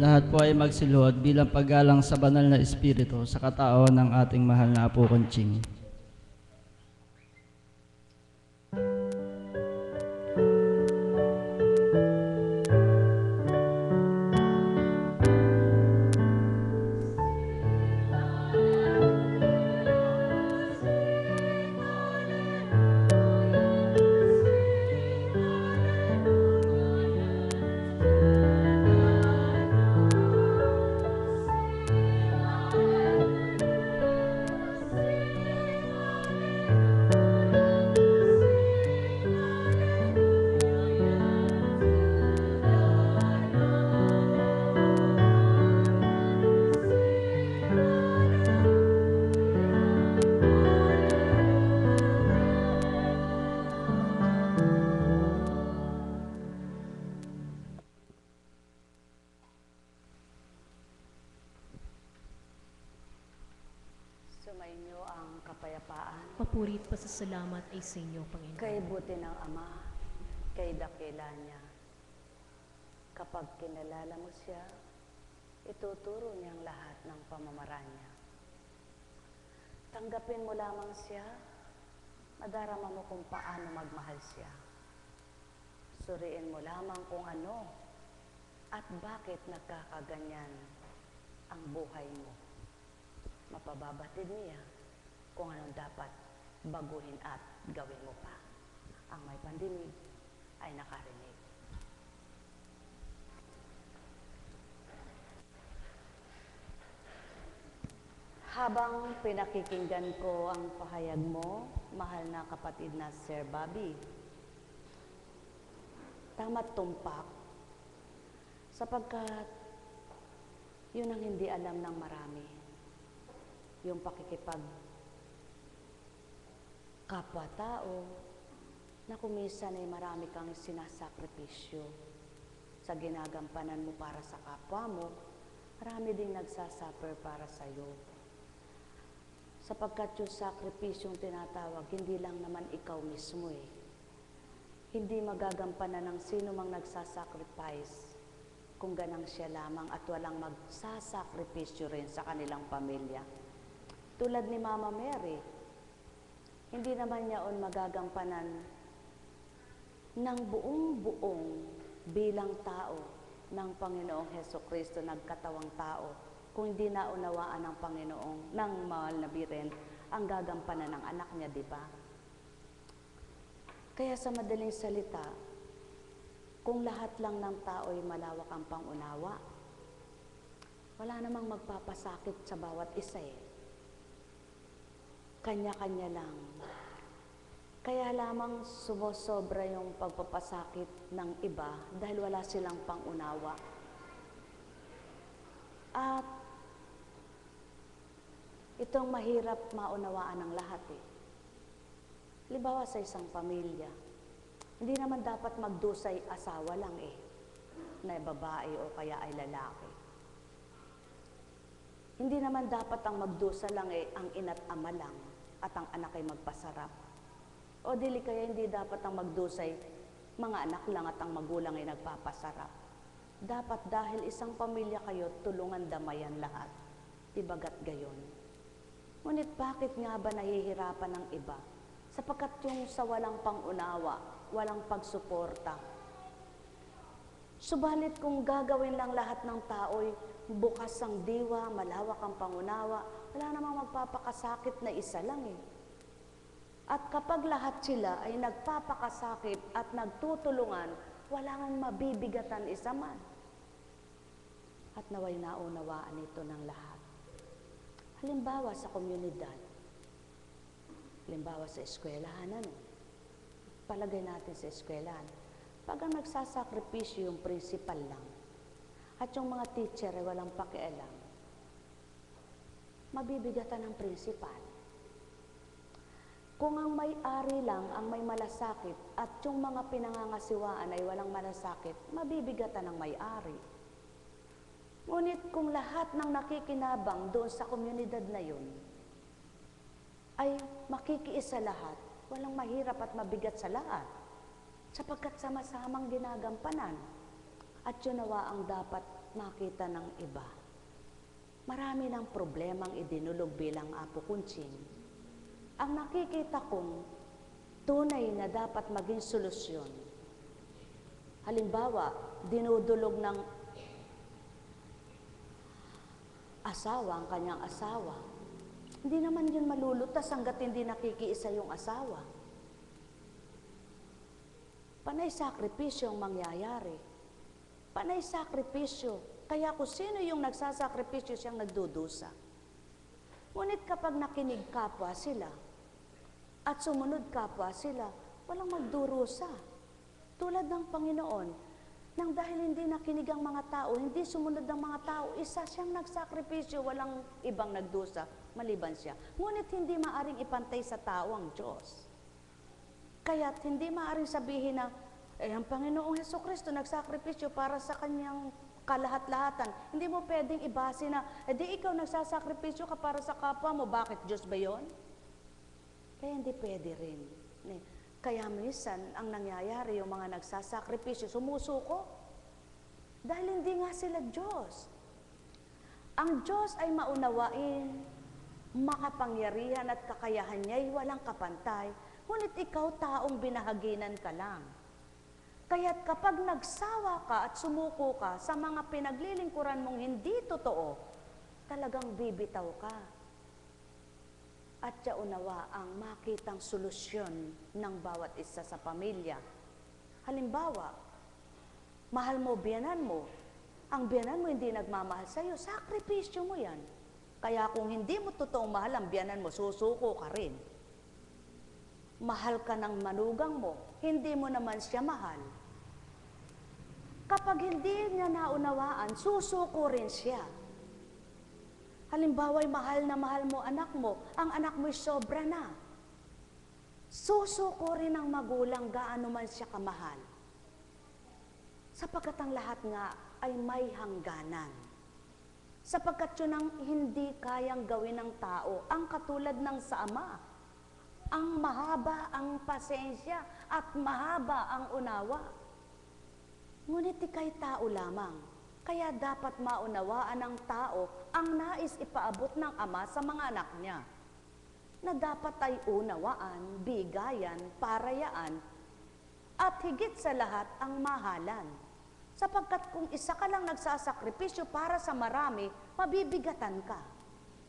Lahat po ay magsiluhod bilang paggalang sa banal na espiritu sa katao ng ating mahal na Apo Conching. Sumainyo ang kapayapaan. Papuri at pasasalamat ay sa inyo, Panginoon. Kay buti ng Ama, kay dakila niya. Kapag kinalala mo siya, ituturo niya ang lahat ng pamamaraan niya. Tanggapin mo lamang siya, madarama mo kung paano magmahal siya. Suriin mo lamang kung ano at bakit nagkakaganyan ang buhay mo. Mapababatid niya kung anong dapat baguhin at gawin mo pa. Ang may pandinig ay nakarinig. Habang pinakikinggan ko ang pahayag mo, mahal na kapatid na Sir Bobby, tama't tumpak sapagkat yun ang hindi alam ng marami. Yung pakikipag kapwa-tao na kumisan ay marami kang sinasakripisyo sa ginagampanan mo para sa kapwa mo, marami ding nagsasuffer para sa iyo. Sapagkat yung sakripisyong tinatawag, hindi lang naman ikaw mismo eh. Hindi magagampanan ng sino mang nagsasacrifice kung ganang siya lamang at walang magsasakripisyo rin sa kanilang pamilya. Tulad ni Mama Mary, hindi naman niya magagampanan ng buong-buong bilang tao ng Panginoong Hesukristo, nagkatawang tao, kung hindi naunawaan ng Panginoong, ng mahal na Birhen, ang gagampanan ng anak niya, di ba? Kaya sa madaling salita, kung lahat lang ng tao ay malawak ang pangunawa, wala namang magpapasakit sa bawat isa eh. Kanya-kanya lang. Kaya lamang sumusobra yung pagpapasakit ng iba dahil wala silang pangunawa. At itong mahirap maunawaan ng lahat eh. Halimbawa sa isang pamilya, hindi naman dapat magdusay asawa lang eh, na babae o kaya ay lalaki. Hindi naman dapat ang magdusa lang eh, ang ina't ama lang at ang anak ay magpasarap. O dili kaya hindi dapat ang magdusay, mga anak lang at ang magulang ay nagpapasarap. Dapat dahil isang pamilya kayo, tulungan damayan lahat. Ibagat gayon. Ngunit bakit nga ba nahihirapan ng iba? Sapagkat yung sa walang pangunawa, walang pagsuporta. Subalit kung gagawin lang lahat ng tao'y bukas ang diwa, malawak ang pangunawa, wala namang magpapakasakit na isa lang eh. At kapag lahat sila ay nagpapakasakit at nagtutulungan, wala nang mabibigatan isa man. At naway naunawaan ito ng lahat. Halimbawa sa komunidad, halimbawa sa eskwelahan, palagay natin sa eskwelahan, pag ang nagsasakripisyo yung principal lang, at yung mga teacher ay walang pakialam, mabibigatan ng principal. Kung ang may-ari lang ang may malasakit at yung mga pinangangasiwaan ay walang malasakit, mabibigatan ng may-ari. Ngunit kung lahat ng nakikinabang doon sa komunidad na yun ay makikiisa lahat, walang mahirap at mabigat sa lahat, sapagkat sama-samang ginagampanan. At yun nawa ang dapat makita ng iba. Marami ng problemang idinulog bilang Apo Kunching. Ang nakikita kong tunay na dapat maging solusyon. Halimbawa, dinudulog ng asawa ang kanyang asawa. Hindi naman yun malulutas hanggat hindi nakikiisa yung asawa. Panay sakripisyo ang mangyayari. Panay sakripisyo. Kaya kung sino yung nagsasakripisyo siyang nagdudusa. Ngunit kapag nakinig kapwa sila at sumunod kapwa sila, walang magdurusa. Tulad ng Panginoon, nang dahil hindi nakinig ang mga tao, hindi sumunod ang mga tao, isa siyang nagsakripisyo, walang ibang nagdusa, maliban siya. Ngunit hindi maaring ipantay sa tao ang Diyos. Kaya't hindi maaring sabihin na, ang Panginoong Hesukristo nagsakripisyo para sa kanyang kalahat-lahatan. Hindi mo pwedeng ibase na, di ikaw nagsasakripisyo ka para sa kapwa mo, bakit Diyos ba yun? Kaya hindi pwede rin. Kaya minsan, ang nangyayari, yung mga nagsasakripisyo, sumusuko. Dahil hindi nga sila Diyos. Ang Diyos ay maunawain, makapangyarihan at kakayahan niya ay walang kapantay, ngunit ikaw taong binahaginan ka lang. Kaya't kapag nagsawa ka at sumuko ka sa mga pinaglilingkuran mong hindi totoo, talagang bibitaw ka. At unawa ang makitang solusyon ng bawat isa sa pamilya. Halimbawa, mahal mo biyanan mo, ang biyanan mo hindi nagmamahal sa iyo, sakripisyo mo yan. Kaya kung hindi mo totoong mahal ang biyanan mo, susuko ka rin. Mahal ka ng manugang mo, hindi mo naman siya mahal. Kapag hindi niya naunawaan, susuko rin siya. Halimbawa, mahal na mahal mo anak mo, ang anak mo'y sobra na. Susuko rin ang magulang gaano man siya kamahal. Sapagkat ang lahat nga ay may hangganan. Sapagkat yun ang hindi kayang gawin ng tao, ang katulad ng sa Ama. Ang mahaba ang pasensya at mahaba ang unawa. Ngunit ika'y tao lamang, kaya dapat maunawaan ng tao ang nais ipaabot ng Ama sa mga anak niya, na dapat ay unawaan, bigayan, parayaan, at higit sa lahat ang mahalan. Sapagkat kung isa ka lang nagsasakripisyo para sa marami, mabibigatan ka.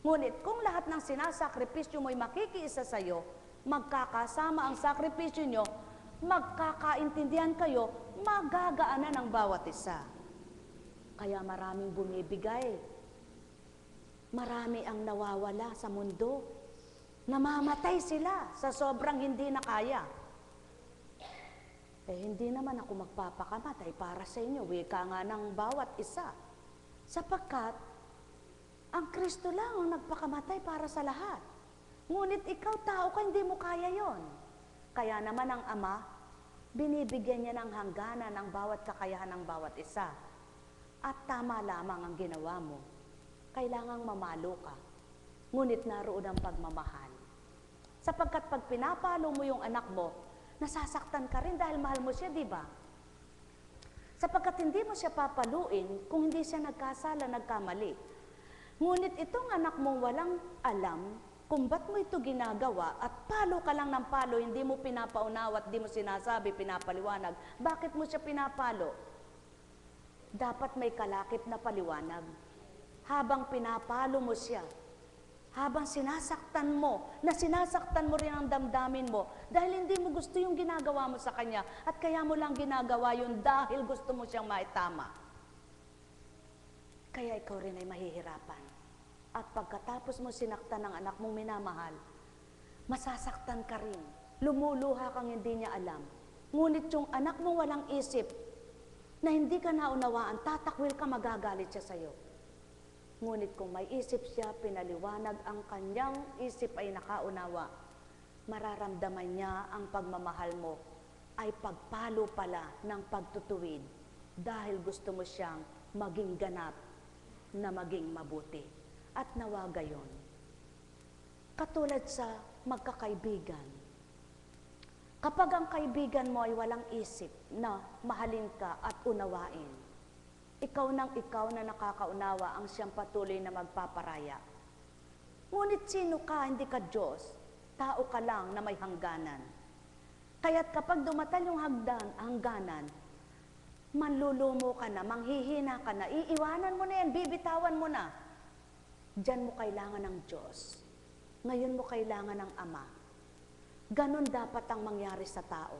Ngunit kung lahat ng sinasakripisyo mo'y makikiisa sa iyo, magkakasama ang sakripisyo nyo, magkakaintindihan kayo, magagaanan ang bawat isa. Kaya maraming bumibigay. Marami ang nawawala sa mundo. Namamatay sila sa sobrang hindi na kaya. Hindi naman ako magpapakamatay para sa inyo. Wika nga ng bawat isa. Sapagkat, ang Kristo lang ang nagpakamatay para sa lahat. Ngunit ikaw tao ka, hindi mo kaya yon. Kaya naman ang Ama, binibigyan niya ng hangganan ang bawat kakayahan ng bawat isa. At tama lamang ang ginawa mo. Kailangang mamalo ka. Ngunit naroon ang pagmamahal. Sapagkat pag pinapalo mo yung anak mo, nasasaktan ka rin dahil mahal mo siya, di ba? Sapagkat hindi mo siya papaluin kung hindi siya nagkasala, nagkamali. Ngunit itong anak mong walang alam kung ba't mo ito ginagawa at palo ka lang ng palo, hindi mo pinapaunawa at di mo sinasabi, pinapaliwanag. Bakit mo siya pinapalo? Dapat may kalakip na paliwanag. Habang pinapalo mo siya, habang sinasaktan mo, na sinasaktan mo rin ang damdamin mo, dahil hindi mo gusto yung ginagawa mo sa kanya, at kaya mo lang ginagawa yun dahil gusto mo siyang maitama. Kaya ikaw rin ay mahihirapan. At pagkatapos mo sinaktan ng anak mong minamahal, masasaktan ka rin. Lumuluha kang hindi niya alam. Ngunit yung anak mong walang isip, na hindi ka naunawaan, tatakwil ka, magagalit siya sa'yo. Ngunit kung may isip siya, pinaliwanag ang kanyang isip ay nakaunawa, mararamdaman niya ang pagmamahal mo ay pagpalo pala ng pagtutuwid dahil gusto mo siyang maging ganap na maging mabuti. At nawa gayon. Katulad sa magkakaibigan. Kapag ang kaibigan mo ay walang isip na mahalin ka at unawain, Ikaw na nakakaunawa ang siyang patuloy na magpaparaya. Ngunit sino ka, hindi ka Diyos. Tao ka lang na may hangganan. Kaya't kapag dumatal yung hangganan, manlulumo ka na, manghihina ka na, iiwanan mo na yan, bibitawan mo na. Diyan mo kailangan ng Diyos. Ngayon mo kailangan ng Ama. Ganon dapat ang mangyari sa tao.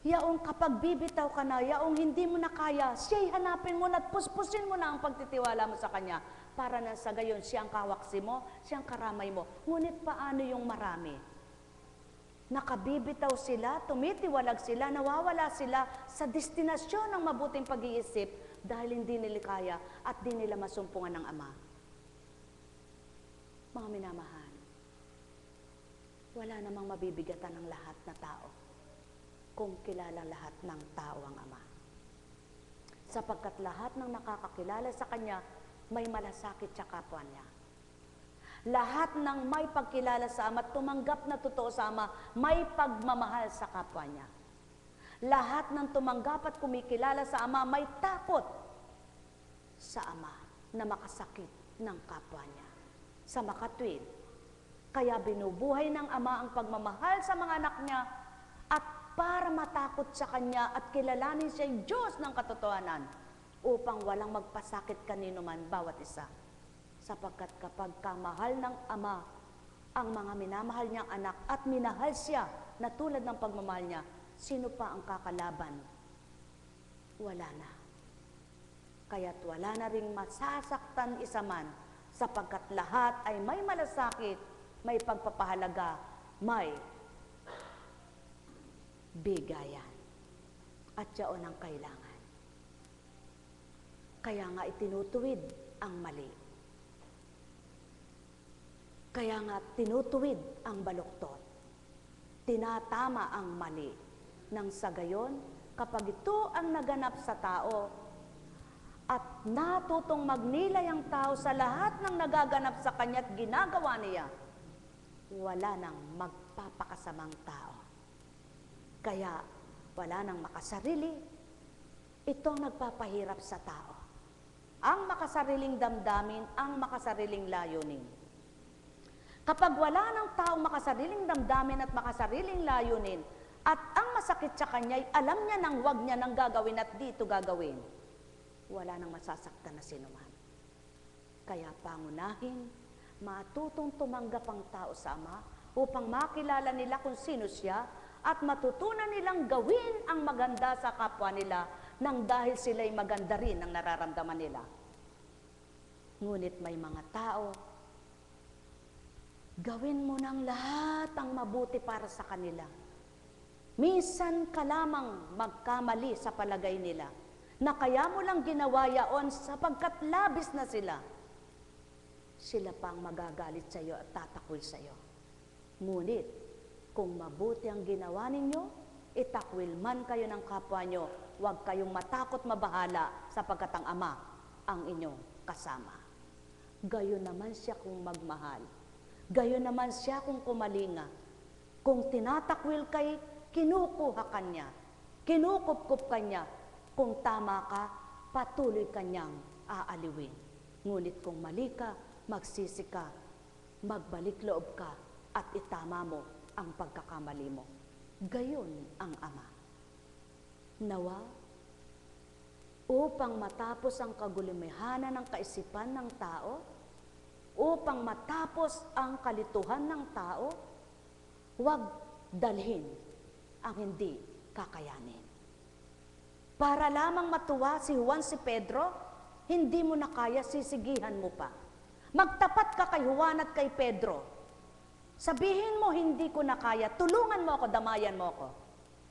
Yaong kapag bibitaw ka na, yaong hindi mo na kaya, siya'y hanapin mo na at puspusin mo na ang pagtitiwala mo sa Kanya para na sa gayon siyang kawaksi mo, siyang karamay mo. Ngunit paano yung marami? Nakabibitaw sila, tumitiwalag sila, nawawala sila sa destinasyon ng mabuting pag-iisip dahil hindi nila kaya at di nila masumpungan ng Ama. Mga minamahal, wala namang mabibigatan ng lahat na tao kung kilala lahat ng tao ang Ama. Sapagkat lahat ng nakakakilala sa Kanya, may malasakit sa kapwa niya. Lahat ng may pagkilala sa Ama, tumanggap na totoo sa Ama, may pagmamahal sa kapwa niya. Lahat ng tumanggap at kumikilala sa Ama, may takot sa Ama na makasakit ng kapwa niya. Sa makatwid, kaya binubuhay ng Ama ang pagmamahal sa mga anak niya at para matakot sa Kanya at kilalanin siya'y Diyos ng katotohanan upang walang magpasakit kanino man bawat isa. Sapagkat kapag kamahal ng Ama ang mga minamahal niyang anak at minahal siya na tulad ng pagmamahal niya, sino pa ang kakalaban? Wala na. Kaya't wala na ring masasaktan isa man, sapagkat lahat ay may malasakit, may pagpapahalaga, may bigayan. At yaon ang kailangan. Kaya nga itinutuwid ang mali. Kaya nga tinutuwid ang baluktot. Tinatama ang mali. Nang sa gayon, kapag ito ang naganap sa tao, at natutong magnilay ang tao sa lahat ng nagaganap sa kanya at ginagawa niya, wala nang magpapakasamang tao. Kaya wala nang makasarili, ito ang nagpapahirap sa tao. Ang makasariling damdamin, ang makasariling layunin. Kapag wala ng taong makasariling damdamin at makasariling layunin, at ang masakit sa kanya'y alam niya nang wag niya nang gagawin at dito gagawin, wala nang masasaktan na sinuman. Kaya pangunahin, matutong tumanggap ang tao sa Ama upang makilala nila kung sino siya at matutunan nilang gawin ang maganda sa kapwa nila nang dahil sila'y maganda rin ang nararamdaman nila. Ngunit may mga tao, gawin mo ng lahat ang mabuti para sa kanila. Minsan ka lamang magkamali sa palagay nila, na kaya mo lang ginawa yaon sapagkat labis na sila. Sila pang magagalit sa iyo at tatakwil sa iyo. Ngunit, kung mabuti ang ginawa ninyo, itakwil man kayo ng kapwa nyo, huwag kayong matakot mabahala sapagkat ang Ama ang inyong kasama. Gayon naman siya kung magmahal. Gayon naman siya kung kumalinga. Kung tinatakwil kay, kinukuha kanya, kinukupkup kanya. Kung tama ka, patuloy kanyang aaliwin. Ngunit kung mali ka, magsisi ka, magbalik loob ka, at itama mo ang pagkakamali mo. Gayon ang Ama. Nawa, upang matapos ang kagulimahanan ng kaisipan ng tao, upang matapos ang kalituhan ng tao, huwag dalhin ang hindi kakayanin. Para lamang matuwa si Juan si Pedro, hindi mo na kaya, sisigihan mo pa. Magtapat ka kay Juan at kay Pedro. Sabihin mo, hindi ko na kaya, tulungan mo ako, damayan mo ako.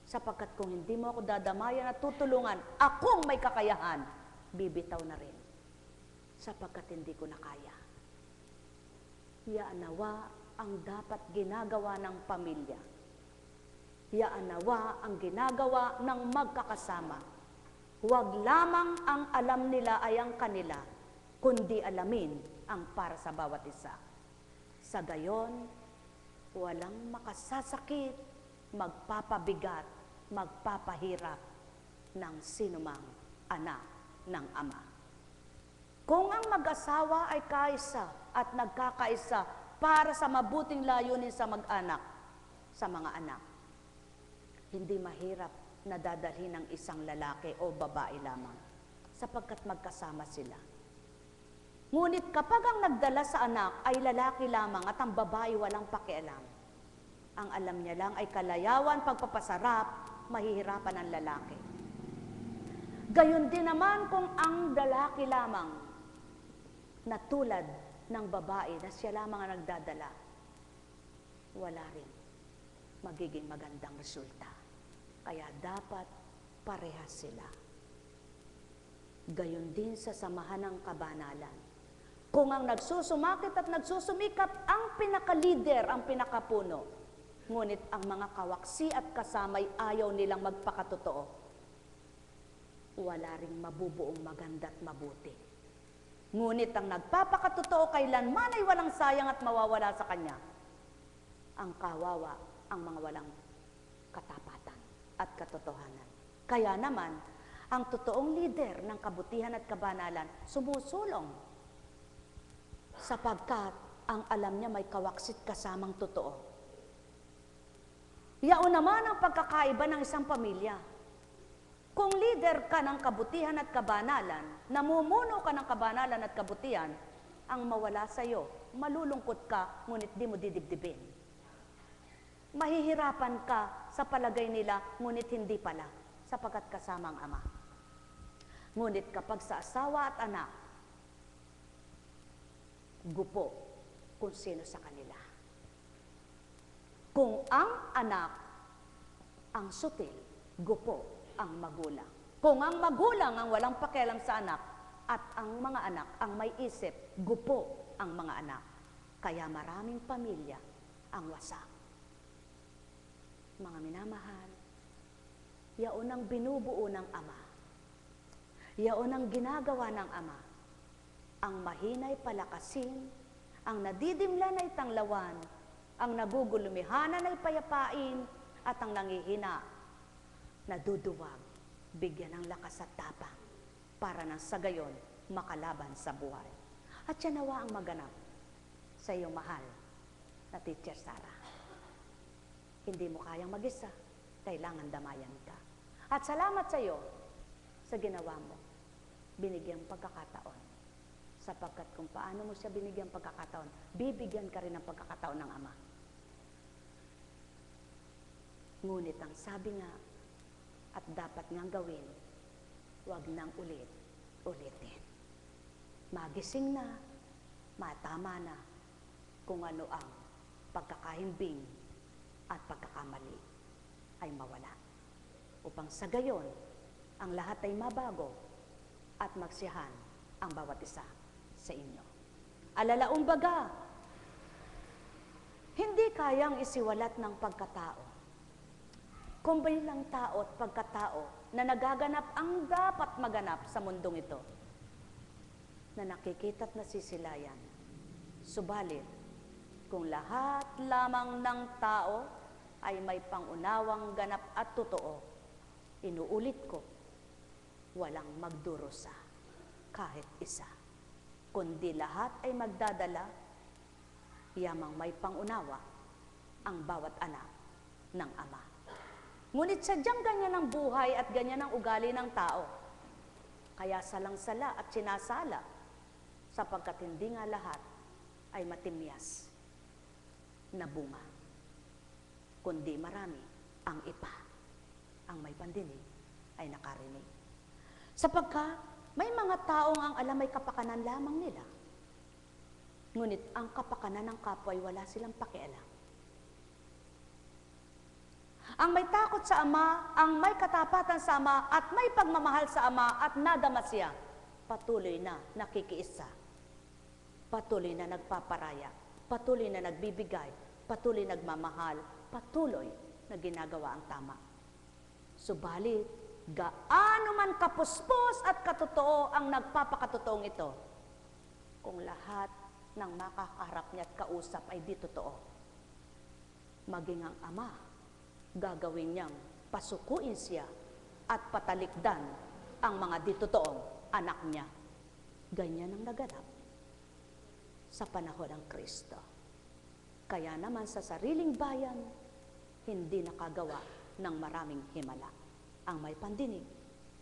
Sapagkat kung hindi mo ako dadamayan at tutulungan, akong may kakayahan, bibitaw na rin. Sapagkat hindi ko na kaya. Yaan nawa ang dapat ginagawa ng pamilya. Yaan nawa ang ginagawa ng magkakasama. Huwag lamang ang alam nila ay ang kanila, kundi alamin ang para sa bawat isa. Sa gayon, walang makasasakit, magpapabigat, magpapahirap ng sinumang anak ng Ama. Kung ang mag-asawa ay kaisa at nagkakaisa para sa mabuting layunin sa mag-anak, sa mga anak, hindi mahirap na dadalhin ng isang lalaki o babae lamang sapagkat magkasama sila. Ngunit kapag ang nagdala sa anak ay lalaki lamang at ang babae walang pakialam, ang alam niya lang ay kalayawan, pagpapasarap, mahihirapan ang lalaki. Gayon din naman kung ang lalaki lamang na tulad ng babae na siya lamang ang nagdadala, wala rin magiging magandang resulta. Kaya dapat parehas sila. Gayon din sa samahan ng kabanalan. Kung ang nagsusumakit at nagsusumikap ang pinaka-leader, ang pinakapuno, ngunit ang mga kawaksi at kasamay ayaw nilang magpakatotoo, wala ring mabubuong maganda at mabuti. Ngunit ang nagpapakatotoo kailanman ay walang sayang at mawawala sa kanya. Ang kawawa, ang mga walang katapatan at katotohanan. Kaya naman, ang totoong leader ng kabutihan at kabanalan sumusulong sapagkat ang alam niya may kawaksit kasamang totoo. Yaon naman ang pagkakaiba ng isang pamilya. Kung leader ka ng kabutihan at kabanalan, namumuno ka ng kabanalan at kabutihan, ang mawala sa iyo, malulungkot ka, ngunit di mo didibdibin. Mahihirapan ka sa palagay nila, ngunit hindi pala, sapagkat kasama ang Ama. Ngunit kapag sa asawa at anak, gupo kung sino sa kanila. Kung ang anak ang sutil, gupo ang magulang. Kung ang magulang ang walang pakialam sa anak at ang mga anak ang may isip, gupo ang mga anak. Kaya maraming pamilya ang wasak. Mga minamahal, yaon ang binubuo ng Ama. Yaon ang ginagawa ng Ama. Ang mahinay palakasin, ang nadidimlan ay tanglawan, ang nagugulumihanan ay payapain, at ang nangihina, naduduwag, bigyan ng lakas at tapang, para nang sa gayon makalaban sa buhay. At yan nawa ang maganap sa iyong mahal na Teacher Sara. Hindi mo kayang mag-isa, kailangan damayan ka. At salamat sa iyo sa ginawa mo, binigyang pagkakataon. Sapagkat kung paano mo siya binigyan pagkakataon, bibigyan ka rin ng pagkakataon ng Ama. Ngunit ang sabi nga, at dapat ngang gawin, huwag nang ulitin. Magising na, matama na, kung ano ang pagkakahimbing at pagkakamali ay mawala. Upang sa gayon, ang lahat ay mabago at magsiyahan ang bawat isa sa inyo. Alalaong baga, hindi kayang isiwalat ng pagkatao. Kung bilang tao at pagkatao na nagaganap ang dapat maganap sa mundong ito, na nakikita at nasisilayan. Subalit, kung lahat lamang ng tao ay may pangunawang ganap at totoo, inuulit ko, walang magdurusa kahit isa. Kundi lahat ay magdadala, yamang may pangunawa ang bawat anak ng Ama. Ngunit sadyang ganyan ang buhay at ganyan ang ugali ng tao. Kaya salang-sala at sinasala, sapagkat hindi nga lahat ay matimyas na bunga. Kundi marami ang ipa, ang may pandinig ay nakarinig. Sapagkat may mga taong ang alam ay kapakanan lamang nila. Ngunit ang kapakanan ng kapwa ay wala silang pakialam. Ang may takot sa Ama, ang may katapatan sa Ama, at may pagmamahal sa Ama at nadama siya, patuloy na nakikiisa, patuloy na nagpaparaya, patuloy na nagbibigay, patuloy nagmamahal, patuloy na ginagawa ang tama. Subalit, gaano man kapuspos at katotoo ang nagpapakatotoong ito, kung lahat ng makakaharap niya at kausap ay di totoo, maging ang Ama, gagawin niyang pasukuin siya at patalikdan ang mga di totoong anak niya. Ganyan ang naganap sa panahon ng Kristo. Kaya naman sa sariling bayan, hindi nakagawa ng maraming himala. Ang may pandinig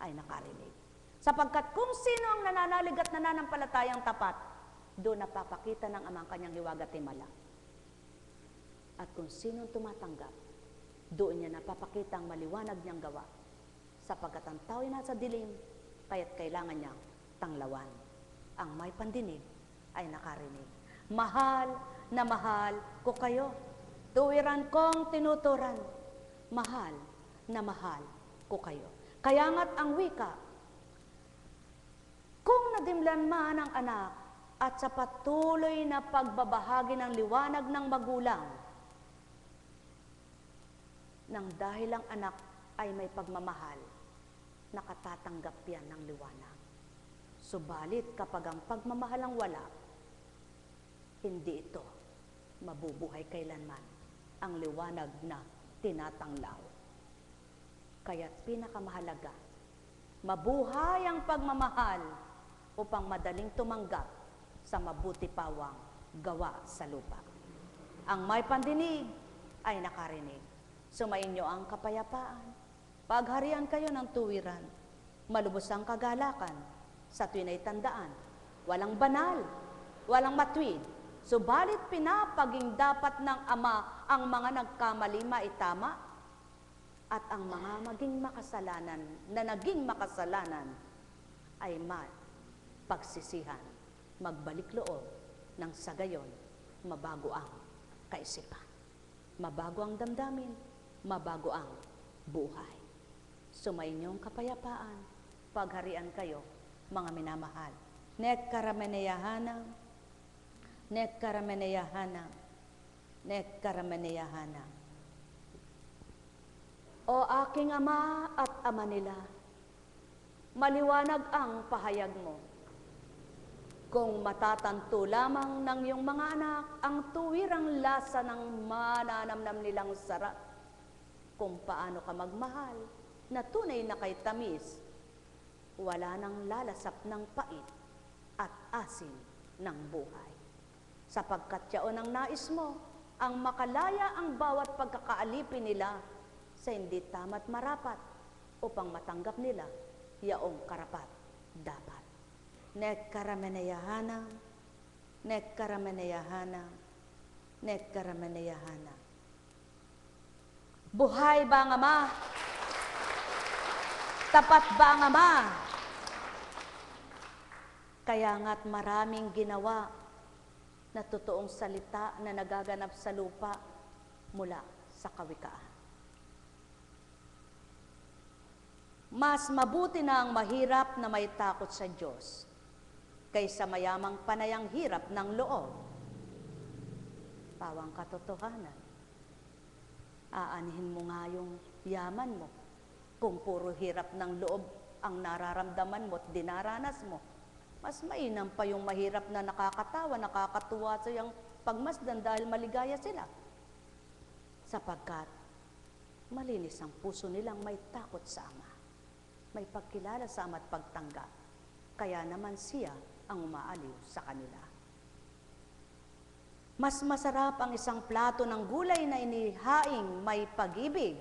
ay nakarinig. Sapagkat kung sino ang nananalig at nananampalatayang tapat, doon napapakita ng Ama ang kanyang hiwaga at himala. At kung sino ang tumatanggap, doon niya napapakita ang maliwanag niyang gawa. Sapagkat ang tao ay nasa dilim, kaya't kailangan niyang tanglawan. Ang may pandinig ay nakarinig. Mahal na mahal ko kayo. Tuwiran kong tinuturan. Mahal na mahal ko kayo. Kaya nga't ang wika, kung nadimlan man ang anak at sa patuloy na pagbabahagi ng liwanag ng magulang, nang dahil ang anak ay may pagmamahal, nakatatanggap yan ng liwanag. Subalit kapag ang pagmamahal ang wala, hindi ito mabubuhay kailanman ang liwanag na tinatanglaw. Kaya't pinakamahalaga, mabuhay ang pagmamahal upang madaling tumanggap sa mabuti pawang gawa sa lupa. Ang may pandinig ay nakarinig. Sumainyo ang kapayapaan. Pagharian kayo ng tuwiran. Malubos ang kagalakan. Sa tuwin ay tandaan. Walang banal, walang matwid. Subalit pinapaging dapat ng Ama ang mga nagkamali maitama at ang mga maging makasalanan na naging makasalanan ay pagsisihan, magbalik loob nang sa gayon mabago ang kaisipan. Mabago ang damdamin, mabago ang buhay. Sumainyong kapayapaan, pagharian kayo, mga minamahal. Nek karameneyahanang, nek karameneyahanang, nek karameneyahanang. O aking Ama at Ama nila, maliwanag ang pahayag mo. Kung matatanto lamang ng iyong mga anak ang tuwirang lasa ng mananamnam nilang sarap, kung paano ka magmahal na tunay na kay tamis, wala nang lalasap ng pait at asin ng buhay. Sapagkat yaon ang nais mo, ang makalaya ang bawat pagkakaalipin nila sa hindi tama't marapat upang matanggap nila yaong karapat dapat. Nek karameneyahanang, nek karameneyahanang, nek karameneyahanang. Buhay ba ang Ama? Tapat ba ang Ama? Kaya nga't maraming ginawa na totoong salita na nagaganap sa lupa mula sa kawikaan. Mas mabuti na ang mahirap na may takot sa Diyos kaysa mayamang panayang hirap ng loob. Pawang katotohanan. Aanihin mo nga yung yaman mo kung puro hirap ng loob ang nararamdaman mo at dinaranas mo. Mas mainam pa yung mahirap na nakakatawa, nakakatuwa sa iyong pagmasdan dahil maligaya sila. Sapagkat malinis ang puso nilang may takot sa Ama. May pagkilala sa Ama at pagtanggap. Kaya naman siya ang umaaliw sa kanila. Mas masarap ang isang plato ng gulay na inihaing may pag-ibig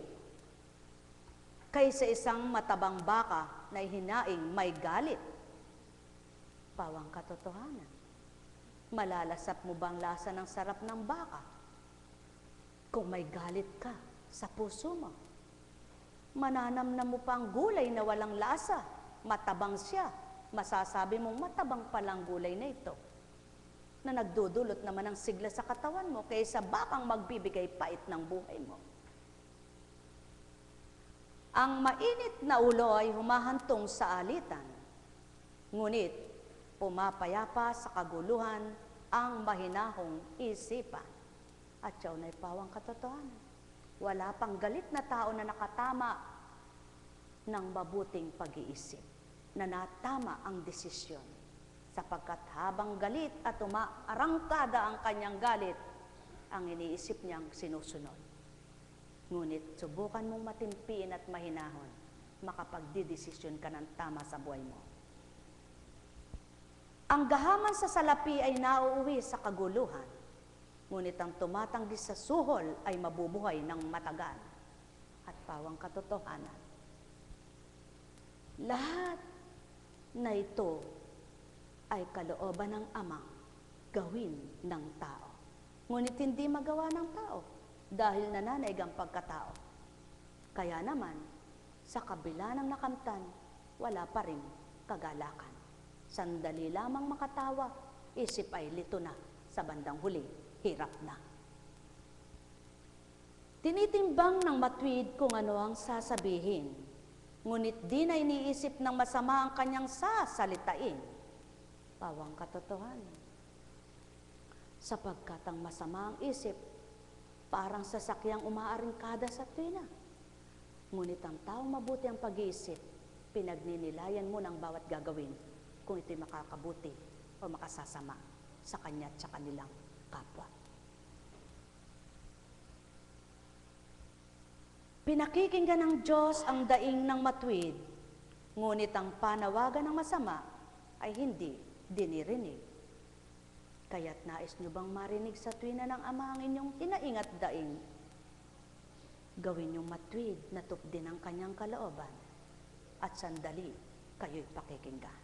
kaysa isang matabang baka na hinaing may galit. Pawang katotohanan. Malalasap mo bang lasa ng sarap ng baka kung may galit ka sa puso mo? Mananamnam mo pa ang gulay na walang lasa, matabang siya. Masasabi mong matabang palang gulay na ito na nagdudulot naman ng sigla sa katawan mo kaysa bakang magbibigay pait ng buhay mo. Ang mainit na ulo ay humahantong sa alitan, ngunit pumapayapa sa kaguluhan ang mahinahong isipan. At yaon ay pawang katotohanan. Wala pang galit na tao na nakatama ng mabuting pag-iisip, na natama ang desisyon. Sapagkat habang galit at umaarangkada ang kanyang galit, ang iniisip niyang sinusunod. Ngunit subukan mong matimpiin at mahinahon, makapagdidesisyon ka ng tama sa buhay mo. Ang gahaman sa salapi ay nauuwi sa kaguluhan, ngunit ang tumatanggi sa suhol ay mabubuhay ng matagal at pawang katotohanan. Lahat na ito ay kalooban ng Amang gawin ng tao. Ngunit hindi magawa ng tao dahil nananaig ang pagkatao. Kaya naman, sa kabila ng nakamtan, wala pa rin kagalakan. Sandali lamang makatawa, isip ay lito na, sa bandang huli, hirap na. Tinitimbang ng matuwid kung ano ang sasabihin, ngunit di na iniisip ng masama ang kanyang sasalitain. Pawang katotohanan. Sapagkat ang masama ang isip, parang sasakyang umaaringkada sa tuwina. Ngunit ang taong mabuti ang pag-iisip, pinagninilayan mo ng bawat gagawin kung ito'y makakabuti o makasasama sa kanya at sa kanilang kapwa. Pinakikinggan ng Diyos ang daing ng matuwid, ngunit ang panawagan ng masama ay hindi dinirinig. Kaya't nais nyo bang marinig sa tuwina ng Ama ang inyong inaingat daing? Gawin yung matuwid na tupdin ang kanyang kalooban at sandali kayo'y pakikinggan.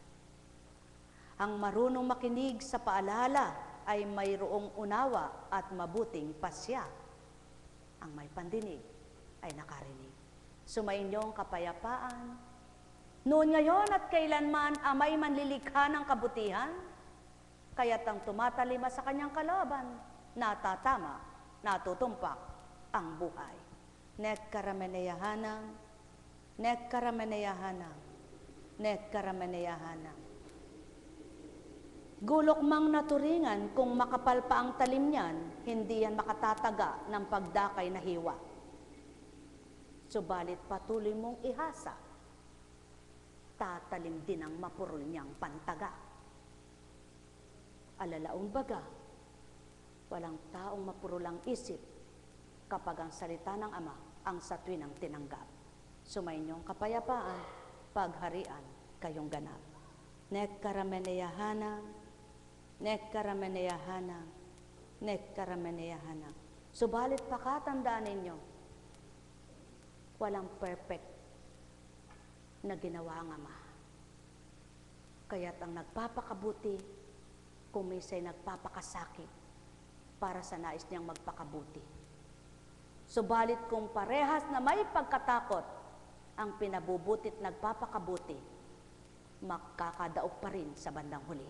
Ang marunong makinig sa paalala ay mayroong unawa at mabuting pasya. Ang may pandinig ay nakarinig. Sumainyong kapayapaan, noon ngayon at kailanman amay manlilikha ng kabutihan, kaya't ang tumatalima sa kanyang kalooban, natatama, natutumpak ang buhay. Nek karameneyahanang, nek karameneyahanang, nek karameneyahanang. Gulok mang naturingan kung makapal pa ang talim niyan, hindi yan makatataga ng pagdakay na hiwa. Subalit patuloy mong ihasa, tatalim din ang mapurol niyang pantaga. Alalaong baga, walang taong mapurol ang isip kapag ang salita ng Ama ang sa tuwinang tinanggap. Sumainyong kapayapaan, pagharian kayong ganap. Nek karameneyahanang, nek karameneyahanang, nek karameneyahanang. Subalit pakatandaan ninyo, walang perfect na ginawa ang Ama. Kaya't ang nagpapakabuti, kung minsay nagpapakasakit para sa nais niyang magpakabuti. Subalit kung parehas na may pagkatakot ang pinabubutit nagpapakabuti, makakadaog pa rin sa bandang huli.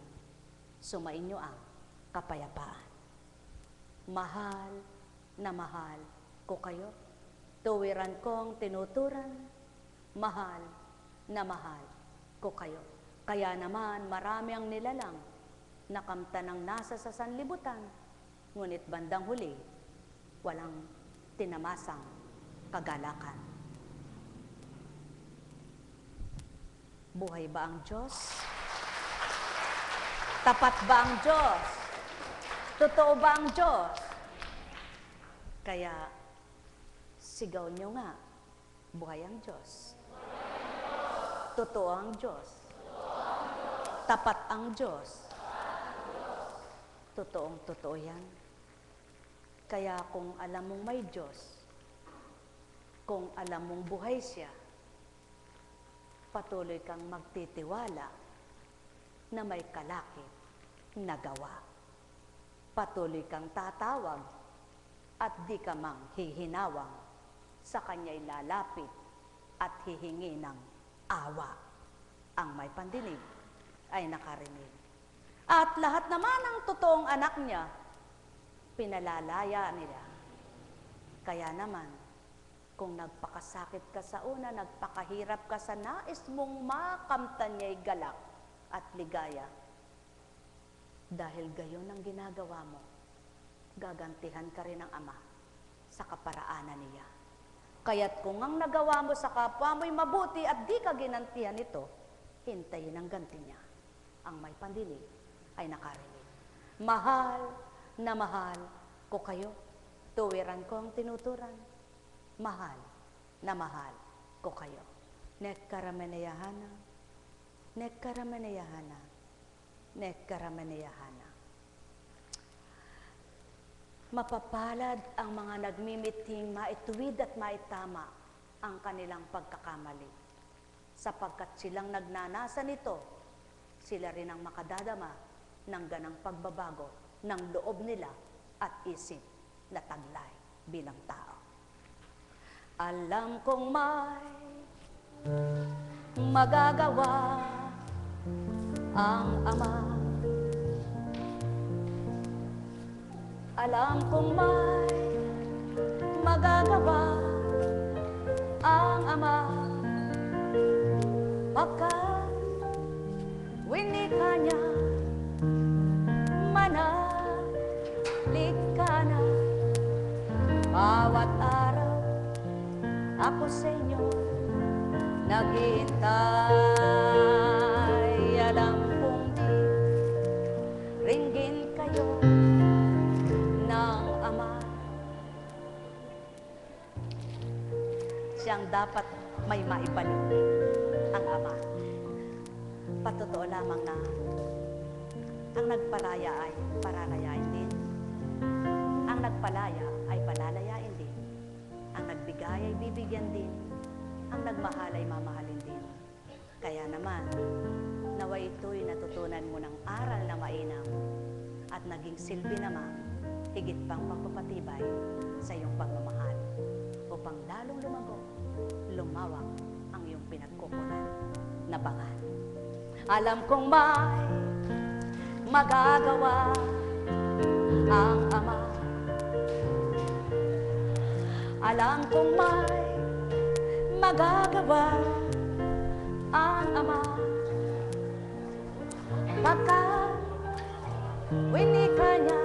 Sumainyo ang kapayapaan. Mahal na mahal ko kayo. Tuwiran kong tinuturan, mahal na mahal ko kayo. Kaya naman marami ang nilalang, nakamta ng nasa sa sanlibutan, ngunit bandang huli, walang tinamasang kagalakan. Buhay ba ang Diyos? Tapat ba ang Diyos? Totoo ba ang Diyos? Kaya, sigaw nyo nga, buhay ang Diyos. Totoo ang Diyos. Tapat ang Diyos. Totoong totoo yan. Kaya kung alam mong may Diyos, kung alam mong buhay siya, patuloy kang magtitiwala na may kalakip na gawa. Patuloy kang tatawag at di ka mang hihinawang, sa kanya'y lalapit at hihingi ng awa. Ang may pandinig ay nakarinig. At lahat naman ng totoong anak niya, pinalalaya nila. Kaya naman, kung nagpakasakit ka sa una, nagpakahirap ka sa nais mong makamtan niya'y galak at ligaya, dahil gayon ang ginagawa mo, gagantihan ka rin ng Ama sa kaparaanan niya. Kaya't kung ang nagawa mo sa kapwa mo'y mabuti at di ka ginantihan ito, hintayin ang ganti niya. Ang may pandinig ay nakarinig. Mahal na mahal ko kayo. Tuwiran ko ang tinuturan. Mahal na mahal ko kayo. Nek karameneyahanang, nek karameneyahanang, Nekaramaneyahana. Mapapalad ang mga nagmimiting maituwid at maitama ang kanilang pagkakamali. Sapagkat silang nagnanasa nito, sila rin ang makadadama ng ganang pagbabago ng loob nila at isip na taglay bilang tao. Alam kong may magagawa ang Ama. Alam kong may magagawa ang Ama. Pagkat winika niya, manalig ka na. Bawat araw ako sa inyo naghihintay. Alam kong di ringgin kayo ng Ama. Siyang dapat may maibalik ang Ama. Patotoo lamang na ang nagpalaya ay palalayain din. Ang nagpalaya ay palalayain din. Ang nagbigay ay bibigyan din. Ang nagmahal ay mamahalin din. Kaya naman, naway ito'y natutunan mo ng aral na mainam at naging silbi naman higit pang pagpapatibay sa iyong pagmamahal upang lalong lumago, lumawak ang iyong pinagkukunan na bangal. Alam kong may magagawa ang Ama. Alam kong may magagawa ang Ama. Pagkat winika niya,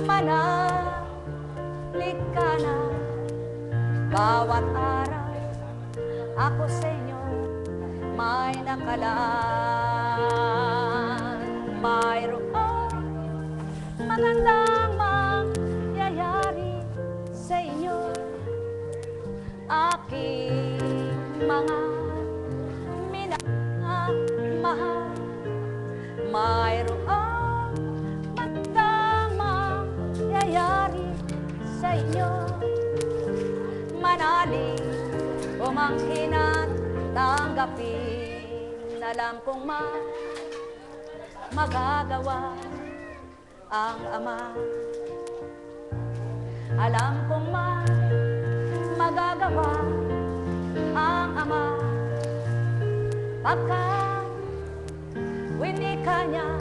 manalig ka na. Bawat araw ako sa inyo may nakalaan. Mayroong magandang mangyayari sa inyo, aking mga minamahal. Mayroong magandang mangyayari sa inyo, manalig umangkin at tanggapin. Alam kong magagawa ang Ama. Alam kong magagawa ang Ama. Pagkat winika niya,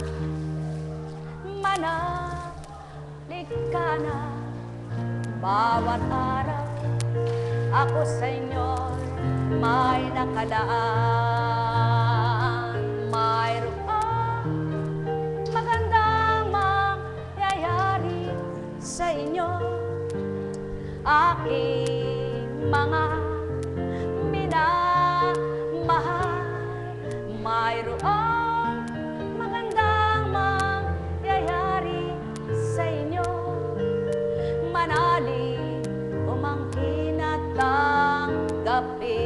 manalig ka na. Bawat araw ako sa inyo may nakalaan. Mayroong magandang mangyayari sa inyo, aking mga minamahal. Mayroong magandang mangyayari sa inyo, manalig umangkin at tanggapin.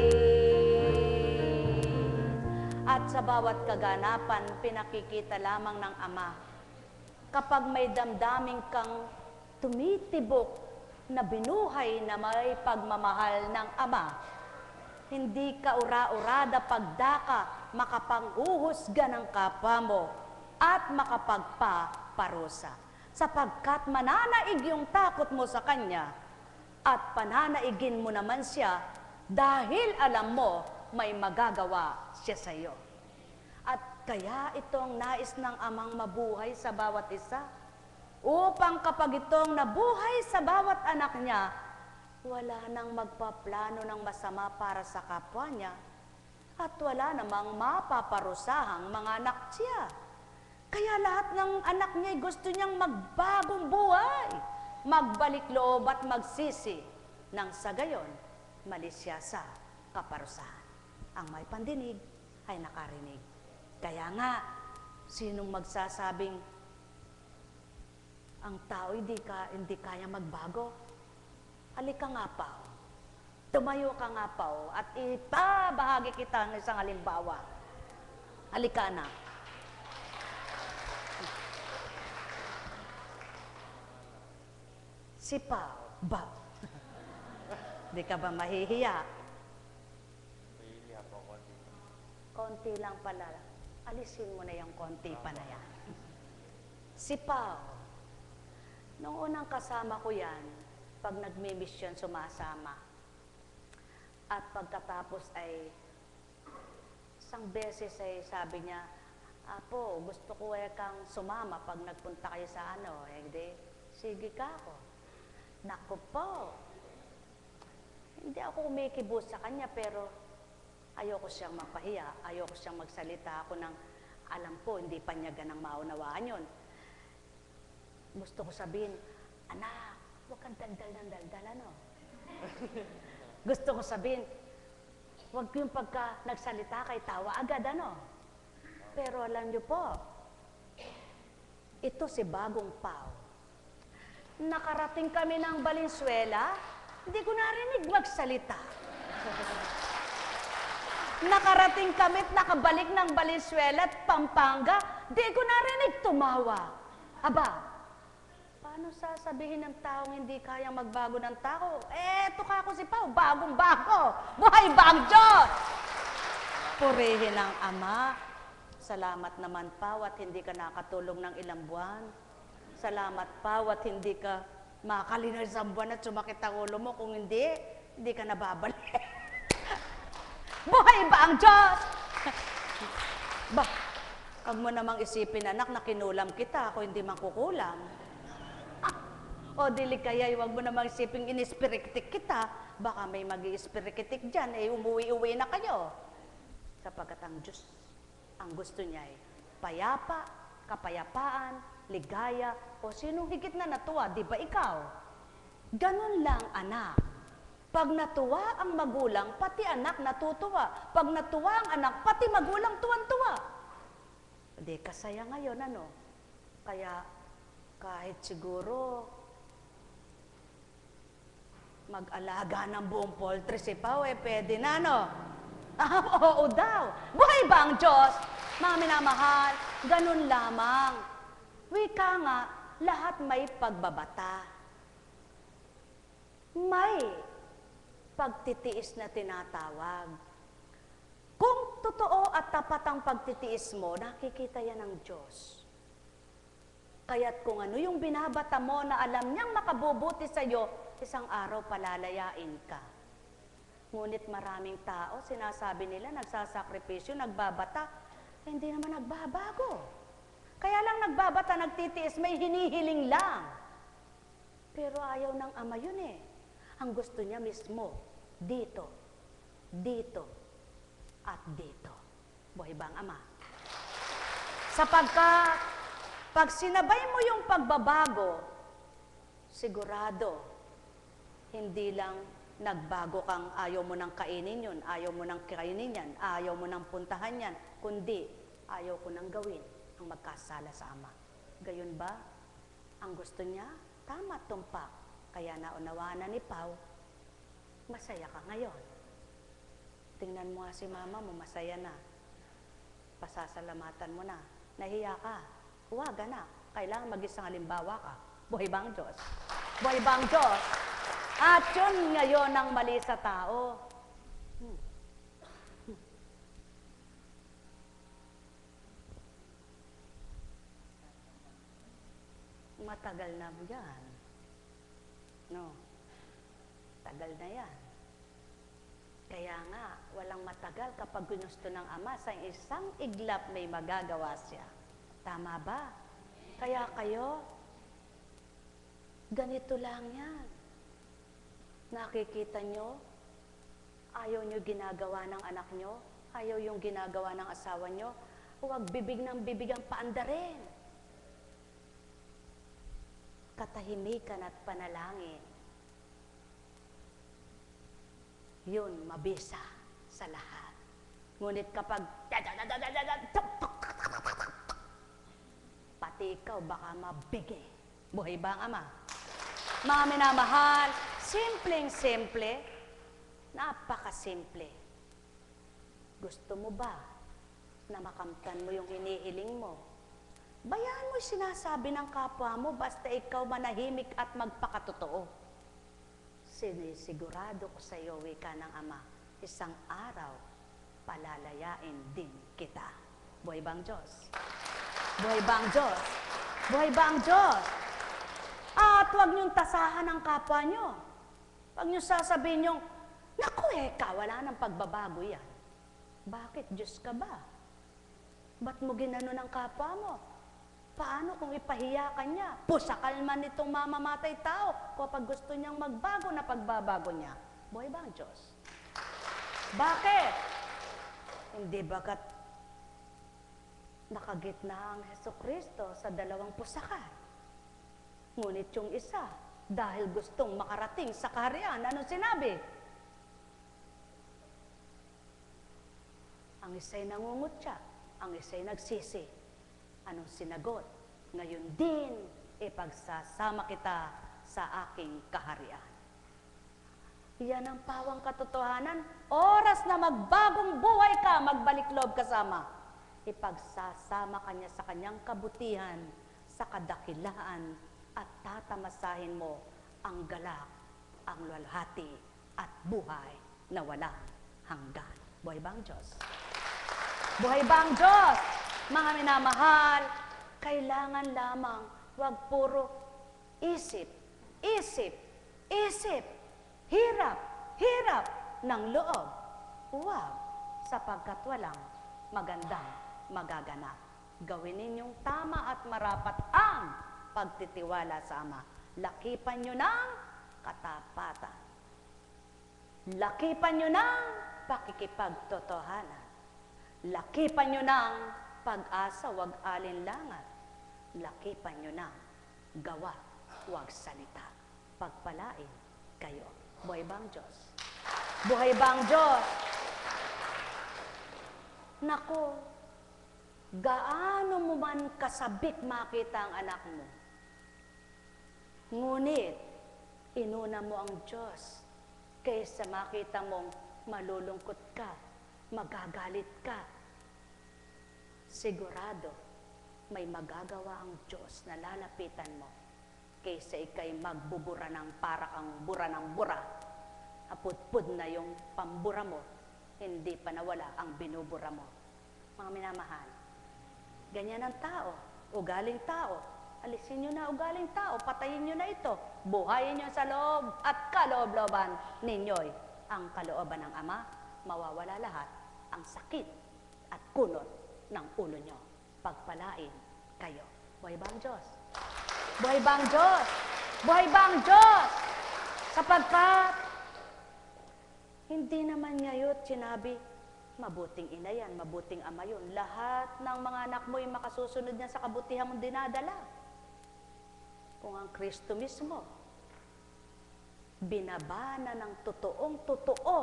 At sa bawat kaganapan, pinakikita lamang ng Ama. Kapag may damdaming kang tumitibok na binuhay na may pagmamahal ng Ama, hindi ka ura-urada pagdaka makapang-uhusga ng kapwa mo at makapagpaparusa. Sapagkat mananaig yung takot mo sa Kanya at pananaigin mo naman siya dahil alam mo may magagawa siya sa iyo. At kaya itong nais ng Amang mabuhay sa bawat isa, upang kapag itong nabuhay sa bawat anak niya, wala nang magpaplano ng masama para sa kapwa niya at wala namang mapaparusahang mga anak siya. Kaya lahat ng anak niya gusto niyang magbagong buhay, magbalik loob at magsisi, nang sa gayon, malis siya sa kaparusahan. Ang may pandinig ay nakarinig. Kaya nga, sinong magsasabing ang tao hindi kaya magbago? Halika nga pa, tumayo ka nga pa, at ipabahagi kita ng isang halimbawa. Halika na. Si Pao, ba? Di ka ba mahihiya? Mahihiya po konti. Konti lang pala. Alisin mo na yung konti pa na yan. Si Pao, nung unang kasama ko yan, pag nagmi-mission sumasama. At pagkatapos ay, isang beses ay sabi niya, Apo, gusto ko kang sumama pag nagpunta kayo sa ano. Di, sige ka ako. Naku po. Hindi ako kumikibos sa kanya, pero ayoko siyang mapahiya, ayoko siyang magsalita ako ng, alam po, hindi pa niya ganang maunawaan yun. Gusto ko sabihin, anak, huwag kang daldal ng daldal, ano? Gusto ko sabihin, huwag yung pagka nagsalita kay tawa agad, ano? Pero alam niyo po, ito si Bagong Pao. Nakarating kami ng Valenzuela, hindi ko narinig magsalita. Nakarating kami at nakabalik ng Valenzuela at Pampanga, di ko narinig tumawa. Aba, paano sasabihin ng taong hindi kayang magbago ng tao? Eto ka ako si Pao, bagong-bago. Buhay ba ang Diyos? Purihin ang Ama. Salamat naman, Pao, at hindi ka nakatulong ng ilang buwan. Salamat, Pao, at hindi ka makakalinar sa buwan at sumakit ang ulo mo. Kung hindi ka nababalik. Buhay ba ang Diyos? Ba, huwag mo namang isipin, anak, na kinulam kita ako hindi man kukulam. O dili kaya, huwag mo namang isipin inispirikitik kita, baka may mag-iispirikitik dyan, umuwi-uwi na kayo. Sapagkat ang Diyos, ang gusto niya ay payapa, kapayapaan, ligaya, o sinong higit na natuwa, di ba ikaw? Ganun lang, anak. Pag natuwa ang magulang, pati anak natutuwa. Pag natuwa ang anak, pati magulang tuwan-tuwa. Di kasaya ngayon, ano? Kaya kahit siguro mag-alaga ng buong poultry si Pao, pwede na, no? Oo daw. Buhay ba ang Diyos? Mga minamahal, ganun lamang. Wika nga, lahat may pagbabata. May pagtitiis na tinatawag. Kung totoo at tapat ang pagtitiis mo, nakikita yan ng Diyos. Kaya't kung ano yung binabata mo na alam niyang makabubuti sa iyo, isang araw palalayain ka. Ngunit maraming tao, sinasabi nila, nagsasakripisyo, nagbabata, hindi naman nagbabago. Kaya lang nagbabata, nagtitiis, may hinihiling lang. Pero ayaw ng Ama yun eh. Ang gusto niya mismo, dito, dito, at dito. Buhay ba ang Ama? Sapagkat, pag sinabay mo yung pagbabago, sigurado, hindi lang nagbago kang ayaw mo nang kainin yun, ayaw mo nang kainin yan, ayaw mo nang puntahan yan, kundi ayaw ko nang gawin ang magkasala sa Ama. Gayon ba? Ang gusto niya, tama tumpak. Kaya naunawaan na ni Pao, masaya ka ngayon. Tingnan mo nga si mama mo, masaya na. Pasasalamatan mo na. Nahiya ka. Huwag na. Kailangan mag-isang halimbawa ka. Buhay ba ang Diyos? Buhay ba ang Diyos? At yun ngayon ang mali sa tao. Matagal na yan. No? Tagal na yan. Kaya nga, walang matagal kapag ginusto ng Ama, sa isang iglap may magagawa siya. Tama ba? Kaya kayo, ganito lang yan. Nakikita nyo, ayaw nyo ginagawa ng anak nyo, ayaw yung ginagawa ng asawa nyo, huwag bibig ng bibig ang paandarin. Katahimikan at panalangin. Yun, mabisa sa lahat. Ngunit kapag pati ikaw baka mabigay. Buhay ba ang Ama? Mga minamahal, simpleng-simple, napakasimple. Gusto mo ba na makamtan mo yung hinihiling mo? Bayaan mo yung sinasabi ng kapwa mo basta ikaw manahimik at magpakatotoo. Sinisigurado ko sa iyo, wika ng Ama, isang araw, palalayain din kita. Buhay ba ang Diyos? Buhay ba ang Diyos? Buhay ba ang Diyos? At huwag niyong tasahan ang kapwa niyo. Huwag niyong sasabihin niyong, naku wala nang pagbabago yan. Bakit? Diyos ka ba? Ba't mo ginano ng kapwa mo? Paano kung ipahiya ka niya? Pusakal man itong mamamatay tao kapag gusto niyang magbago na pagbabago niya. Buhay ba ang Diyos? Bakit? Hindi bagat nakagitna ang Hesukristo sa dalawang pusakal. Ngunit yung isa, dahil gustong makarating sa kaharian, anong sinabi? Ang isa'y nangungutya, ang isa'y nagsisi. Anong sinagot? Ngayon din, ipagsasama kita sa aking kaharian. Yan ang pawang katotohanan. Oras na magbagong buhay ka, magbalik loob kasama. Ipagsasama kanya sa kanyang kabutihan, sa kadakilaan, at tatamasahin mo ang galak, ang luwalhati, at buhay na walang hanggan. Buhay ba ang Diyos? Buhay ba ang Diyos? Mga minamahal, kailangan lamang wag puro isip, isip, isip, hirap, hirap ng loob. Huwag, sapagkat walang magandang magaganap. Gawin ninyong tama at marapat ang pagtitiwala sa Ama. Lakipan nyo ng katapatan. Lakipan nyo ng pakikipagtotohanan. Lakipan nyo ng pag-asa, wag alinlangan. Lakipan nyo ng gawa, wag salita. Pagpalain kayo. Buhay ba ang Diyos? Buhay ba ang Diyos? Nako, gaano mo man kasabik makita ang anak mo. Ngunit, inuna mo ang Diyos kaysa makita mong malulungkot ka, magagalit ka. Sigurado, may magagawa ang Diyos na lalapitan mo kaysa ikay magbubura ng para kang bura ng bura. Apudpud na yung pambura mo, hindi pa nawala ang binubura mo. Mga minamahal, ganyan ang tao, ugaling tao. Alisin nyo na ugaling tao, patayin nyo na ito. Buhayin nyo sa loob at kaloob-looban ninyo'y ang kalooban ng Ama, mawawala lahat ang sakit at kunot ng ulo nyo. Pagpalain kayo. Buhay ba ang Diyos? Buhay ba ang Diyos? Buhay ba ang Diyos? Sapagkat, hindi naman ngayon sinabi, mabuting ina yan, mabuting ama yun. Lahat ng mga anak mo yung makasusunod niya sa kabutihan mong dinadala. Kung ang Kristo mismo, binaba na ng totoong-totoo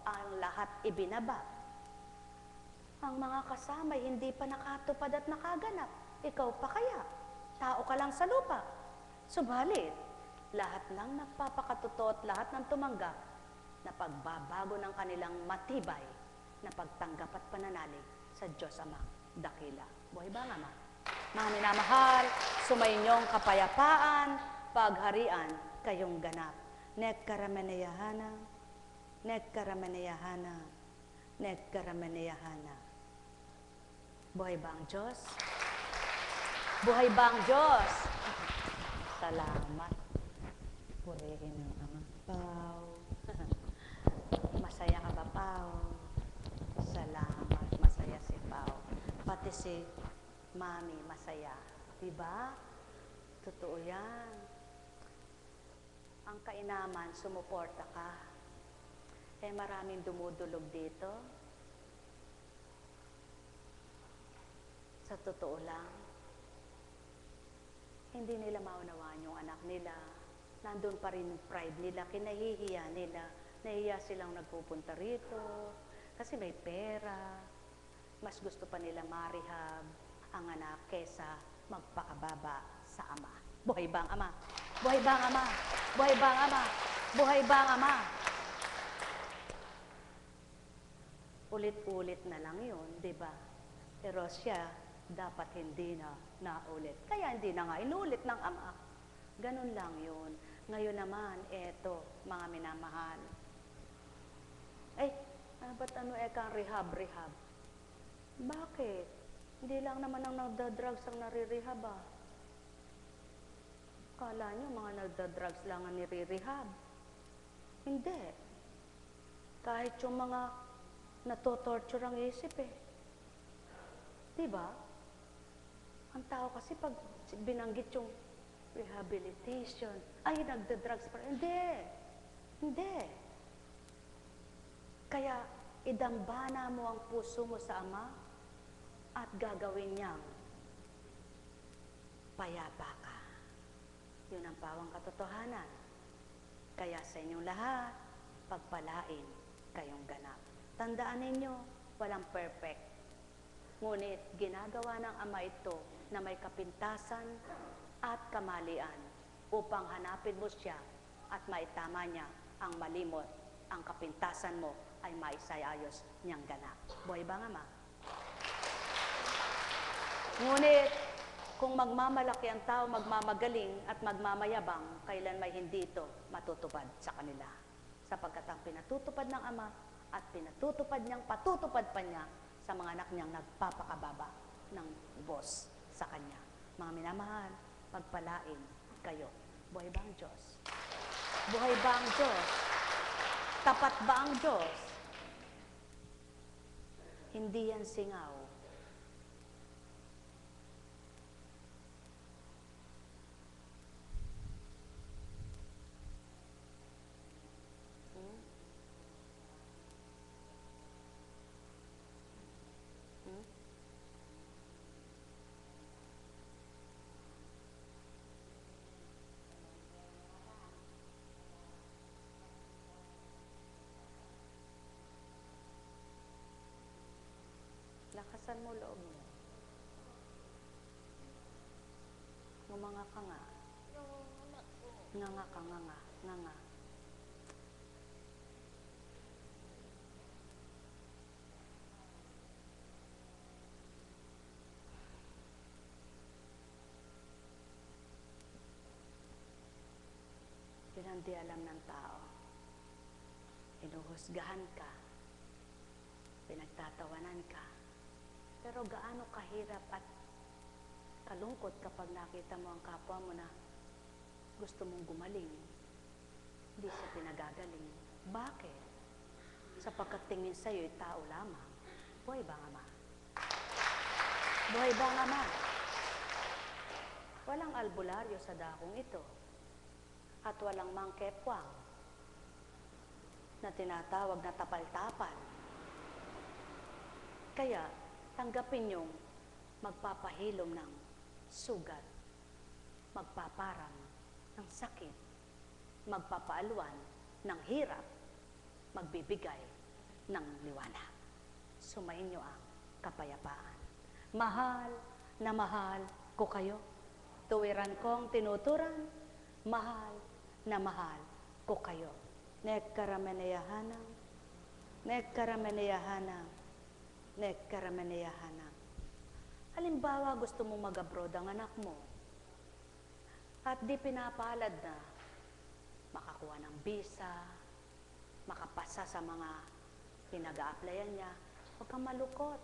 ang lahat ibinaba. Ang mga kasama hindi pa nakatupad at nakaganap. Ikaw pa kaya? Tao ka lang sa lupa. Subalit, lahat ng nagpapakatotoo at lahat ng tumanggap na pagbabago ng kanilang matibay na pagtanggap at pananalig sa Diyos Amang dakila. Buhay ba nga, Ama? Mga minamahal, sumainyong kapayapaan, pagharian, kayong ganap. Nekkarameneyahana, nekkarameneyahana, nekkarameneyahana. Buhay ba ang Diyos? Buhay ba ang Diyos? Salamat. Purihin ng Ama. Pao. Masaya ka ba, Pao? Salamat. Masaya si Pao. Pati si Mami masaya. Diba? Totoo yan. Ang kainaman, sumuporta ka. Eh maraming dumudulog dito. Sa totoo lang, hindi nila maunawaan yung anak nila. Nandun pa rin yung pride nila, kinahihiya nila. Nahihiya silang nagpupunta rito kasi may pera. Mas gusto pa nila marihab ang anak kesa magpakababa sa Ama. Buhay ba ang Ama? Buhay ba ang Ama? Buhay ba ang Ama? Buhay ba ang Ama? Ulit-ulit na lang yun, di ba? Pero siya, dapat hindi na naulit. Kaya hindi na nga inulit ng ama. Ganun lang yun. Ngayon naman, eto, mga minamahal. Ba't kang rehab? Bakit? Hindi lang naman ang nagda-drugs ang nare-rehab ah. Kala nyo mga nagda-drugs lang ang nire-rehab. Hindi. Kahit yung mga natotorture ang isip eh. Diba? Ang tao kasi pag binanggit yung rehabilitation, ay nagda-drugs pa. Hindi. Kaya idambana mo ang puso mo sa Ama at gagawin niyang payapa ka. Yun ang pawang katotohanan. Kaya sa inyong lahat, pagpalain kayong ganap. Tandaan ninyo, walang perfect. Ngunit ginagawa ng Ama ito na may kapintasan at kamalian upang hanapin mo siya at maitama niya ang mali mo, ang kapintasan mo ay maisayayos niyang ganap. Buhay ba nga, Ma? Ngunit, kung magmamalaki ang tao, magmamagaling at magmamayabang, kailan may hindi ito matutupad sa kanila. Sapagkat ang pinatutupad ng Ama at pinatutupad niyang patutupad pa niya sa mga anak niyang nagpapakababa ng boss sa kanya. Mga minamahal, pagpalain kayo. Buhay ba ang Diyos? Buhay ba ang Diyos? Tapat ba ang Diyos? Hindi yan singaw. Lakasan mo loob mo. Ngumanga ka nga. Nganga ka, nganga, nganga. Yun ang di alam ng tao. Inuhusgahan ka. Pinagtatawanan ka. Pero gaano kahirap at kalungkot kapag nakita mo ang kapwa mo na gusto mong gumaling, hindi siya pinagagaling. Bakit? Sapagkat tingin sa'yo ay tao lamang. Buhay ba nga, Ma? Buhay ba nga, Ma? Walang albularyo sa dakong ito at walang mangkepwang na tinatawag na tapal-tapal. Kaya, tanggapin niyong magpapahilom ng sugat, magpaparam ng sakit, magpapaalwan ng hirap, magbibigay ng liwanag. Sumayin niyo ang kapayapaan. Mahal na mahal ko kayo. Tuwiran kong tinuturan, mahal na mahal ko kayo. Nekkarameneyahanang, nekkarameneyahanang, nekkarameneyahanang. Halimbawa, gusto mong mag-abroad ang anak mo at di pinapalad na makakuha ng visa, makapasa sa mga pinag-a-applyan niya, huwag kang malukot.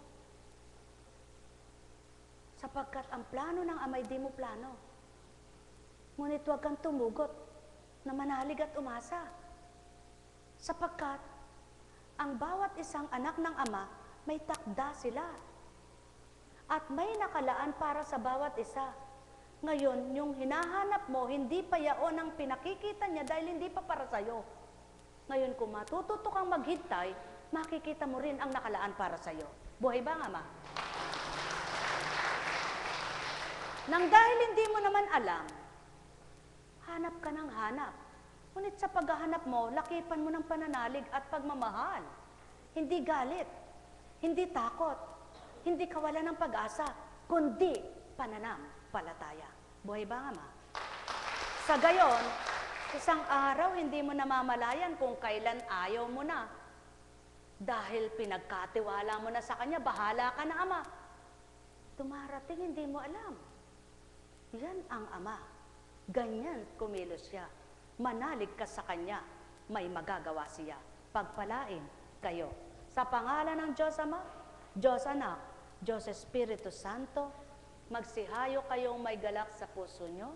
Sapagkat ang plano ng Ama di mo plano. Ngunit huwag kang tumugot na manalig at umasa. Sapagkat ang bawat isang anak ng Ama, may takda sila. At may nakalaan para sa bawat isa. Ngayon, yung hinahanap mo, hindi pa yaon ang pinakikita niya dahil hindi pa para sa'yo. Ngayon, kung matututo kang maghintay, makikita mo rin ang nakalaan para sa'yo. Buhay ba nga, Ma? Nang dahil hindi mo naman alam, hanap ka ng hanap. Ngunit sa paghahanap mo, lakipan mo ng pananalig at pagmamahal. Hindi galit, hindi takot, hindi kawalan ng pag-asa, kundi pananampalataya. Buhay ba nga, Ma? Sa gayon, isang araw hindi mo namamalayan kung kailan ayaw mo na. Dahil pinagkatiwala mo na sa Kanya, bahala ka na, Ama. Tumarating, hindi mo alam. Yan ang Ama. Ganyan kumilos siya. Manalig ka sa Kanya, may magagawa siya. Pagpalain kayo. Sa pangalan ng Diyos Ama, Diyos Anak, Diyos Espiritu Santo, magsihayo kayong may galak sa puso nyo.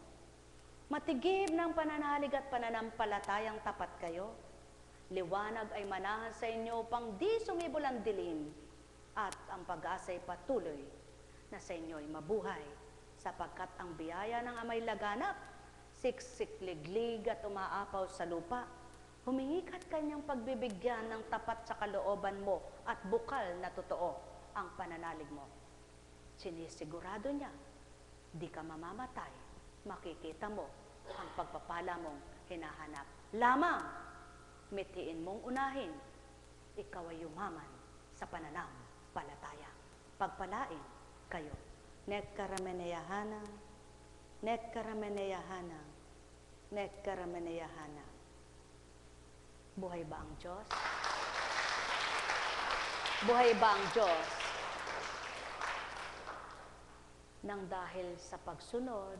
Matigib ng pananalig at pananampalatayang tapat kayo. Liwanag ay manahan sa inyo upang di sumibol ang dilim at ang pag-asa ay patuloy na sa inyo'y mabuhay sapagkat ang biyaya ng Amay laganap, siksik-liglig at umaapaw sa lupa. Humingi ka't kanyang pagbibigyan ng tapat sa kalooban mo at bukal na totoo ang pananalig mo. Sinisigurado niya, di ka mamamatay, makikita mo ang pagpapala mong hinahanap. Lamang, mitiin mong unahin, ikaw ay yumaman sa pananampalataya. Pagpalain kayo. Nekkarameneyahana, nekkarameneyahana, nekkarameneyahana. Buhay ba ang Diyos? Buhay ba ang Diyos? Nang dahil sa pagsunod,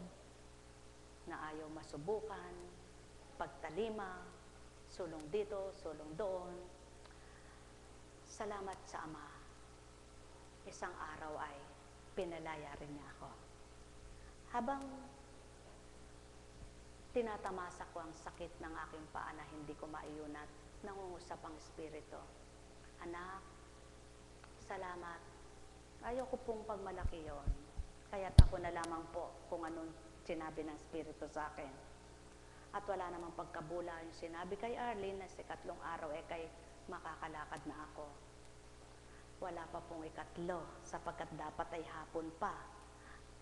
na ayaw masubukan, pagtalima, sulong dito, sulong doon. Salamat sa Ama. Isang araw ay pinalaya rin niya ako. Habang tinatamasa ko ang sakit ng aking paa na hindi ko maiunat, nangungusap ang Espiritu. Anak, salamat. Ayaw ko pong pagmalaki yon. Kaya't ako na lamang po kung anong sinabi ng Espiritu sa akin. At wala namang pagkabula yung sinabi kay Arlene na sa ikatlong araw kay makakalakad na ako. Wala pa pong ikatlo sapagkat dapat ay hapon pa,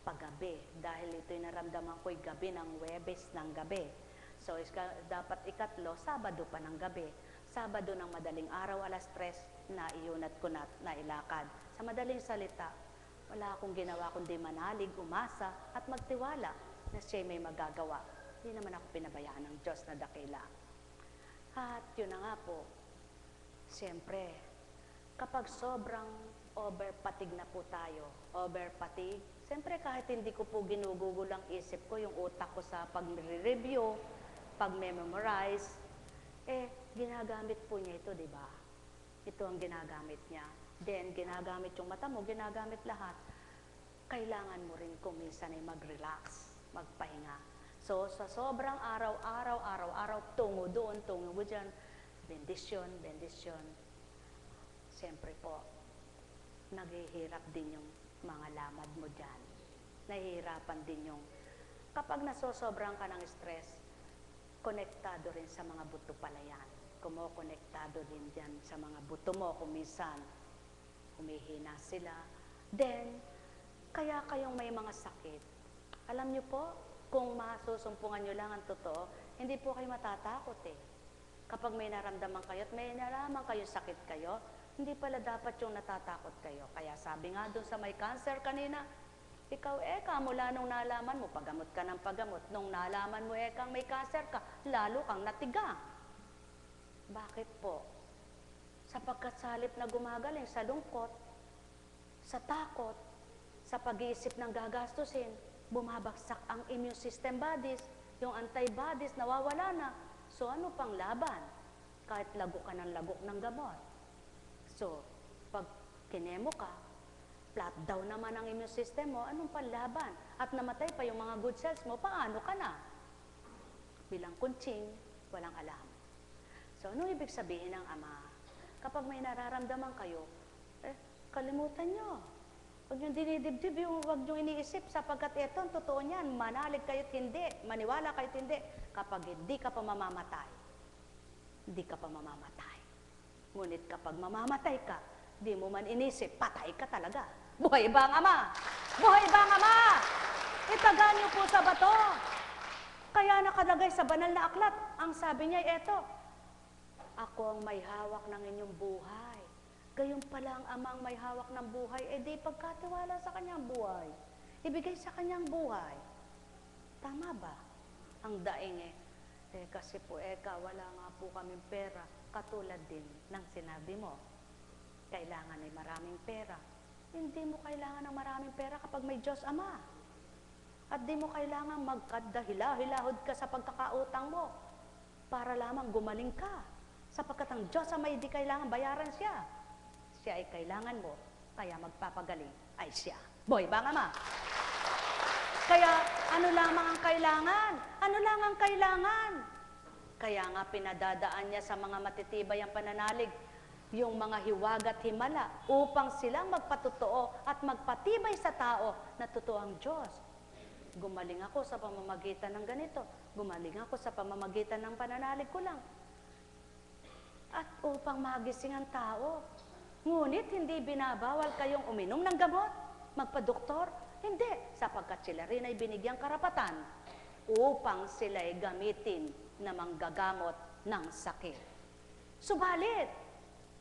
paggabi. Dahil ito'y naramdaman ko'y gabi ng Huwebes ng gabi. So dapat ikatlo, Sabado pa ng gabi. Sabado ng madaling araw, alas 3, naiunat ko na nailakad. Sa madaling salita, wala akong ginawa kundi manalig, umasa at magtiwala na siya'y may magagawa. Hindi naman ako pinabayaan ng Diyos na dakila. At yun na nga po, siyempre, kapag sobrang overpatig na po tayo, overpatig, siyempre kahit hindi ko po ginugugol ang isip ko, yung utak ko sa pag-review, pag-memorize, ginagamit po niya ito, di ba? Ito ang ginagamit niya. Then, ginagamit yung mata mo, ginagamit lahat. Kailangan mo rin kung minsan ay mag-relax, magpahinga. So, sa sobrang araw-araw, tungo doon, tungo dyan, bendisyon, bendisyon. Siyempre po, naghihirap din yung mga lamad mo dyan. Nahihirapan din yung, kapag nasosobrang ka ng stress, konektado rin sa mga buto pala yan. Kumokonektado din dyan sa mga buto mo kung minsan humihina sila. Then, kaya kayong may mga sakit. Alam nyo po, kung masusumpungan nyo lang ang totoo, hindi po kayo matatakot eh. Kapag may naramdaman kayo at may naraman kayo sakit kayo, hindi pala dapat yung natatakot kayo. Kaya sabi nga doon sa may cancer kanina, ikaw mula nung nalaman mo, paggamot ka ng paggamot, nung nalaman mo kang may cancer ka, lalo kang natiga. Bakit po? Sapagkat sa halip na gumagaling sa lungkot, sa takot, sa pag-iisip ng gagastusin, bumabagsak ang immune system bodies, yung antibodies nawawala na. So ano pang laban? Kahit lagok ka ng lagok ng gamot. So, pag kinemo ka, flat down naman ang immune system mo, anong panlaban? At namatay pa yung mga good cells mo, paano ka na? Bilang kuntsing, walang alam. So, ano ibig sabihin ng Ama? Kapag may nararamdaman kayo, kalimutan nyo. Huwag nyo dinidibdib, huwag nyo iniisip sapagkat ito, ang totoo niyan, manalig kayo't hindi, maniwala kayo't hindi. Kapag hindi ka pa mamamatay, hindi ka pa mamamatay. Ngunit kapag mamamatay ka, di mo man inisip, patay ka talaga. Buhay ba ang Ama? Buhay ba ang Ama? Itaga niyo po sa bato. Kaya nakalagay sa banal na aklat, ang sabi niya, eto, ako ang may hawak ng inyong buhay. Gayon pala ang Ama ang may hawak ng buhay, di pagkatiwala sa kanyang buhay. Ibigay sa kanyang buhay. Tama ba? Ang daing kasi po wala nga po kaming pera. Katulad din ng sinabi mo, kailangan ay maraming pera. Hindi mo kailangan ng maraming pera kapag may Diyos Ama. At di mo kailangan magkadahila-hilahod ka sa pagkakautang mo para lamang gumaling ka. Sapagkat ang Diyos Ama hindi kailangan bayaran siya. Siya ay kailangan mo, kaya magpapagaling ay siya. Boy, bang Ama? Kaya ano lamang ang kailangan? Ano lang ang kailangan? Kaya nga pinadadaan niya sa mga matitibay ang pananalig, yung mga hiwag at himala, upang silang magpatotoo at magpatibay sa tao na totoo ang Diyos. Gumaling ako sa pamamagitan ng ganito. Gumaling ako sa pamamagitan ng pananalig ko lang. At upang magising ang tao. Ngunit hindi binabawal kayong uminom ng gamot, magpadoktor. Hindi, sapagkat sila rin ay binigyang karapatan upang sila ay gamitin na manggagamot ng sakit. Subalit,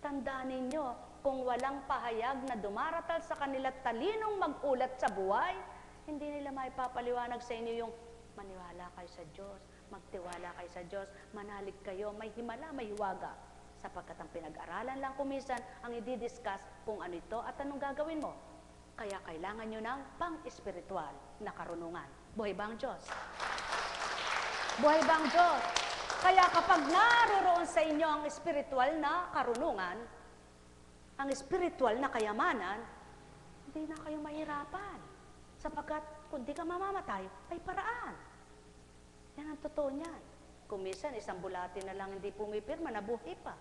tandaan ninyo, kung walang pahayag na dumaratal sa kanila talinong mag-ulat sa buhay, hindi nila maipapaliwanag sa inyo yung maniwala kayo sa Diyos, magtiwala kayo sa Diyos, manalig kayo, may himala, may hiwaga. Sapagkat ang pinag-aralan lang kumisan ang i-discuss kung ano ito at anong gagawin mo. Kaya kailangan nyo ng pang-espiritual na karunungan. Buhay ba ang Diyos? Buhay ba ang Diyos? Kaya kapag naroroon sa inyo ang espiritual na karunungan, ang espiritual na kayamanan, hindi na kayo mahirapan. Sapagkat kung di ka mamamatay, ay paraan. Yan ang totoo niyan. Kung minsan, isang bulati na lang hindi pumipirma, nabuhay pa.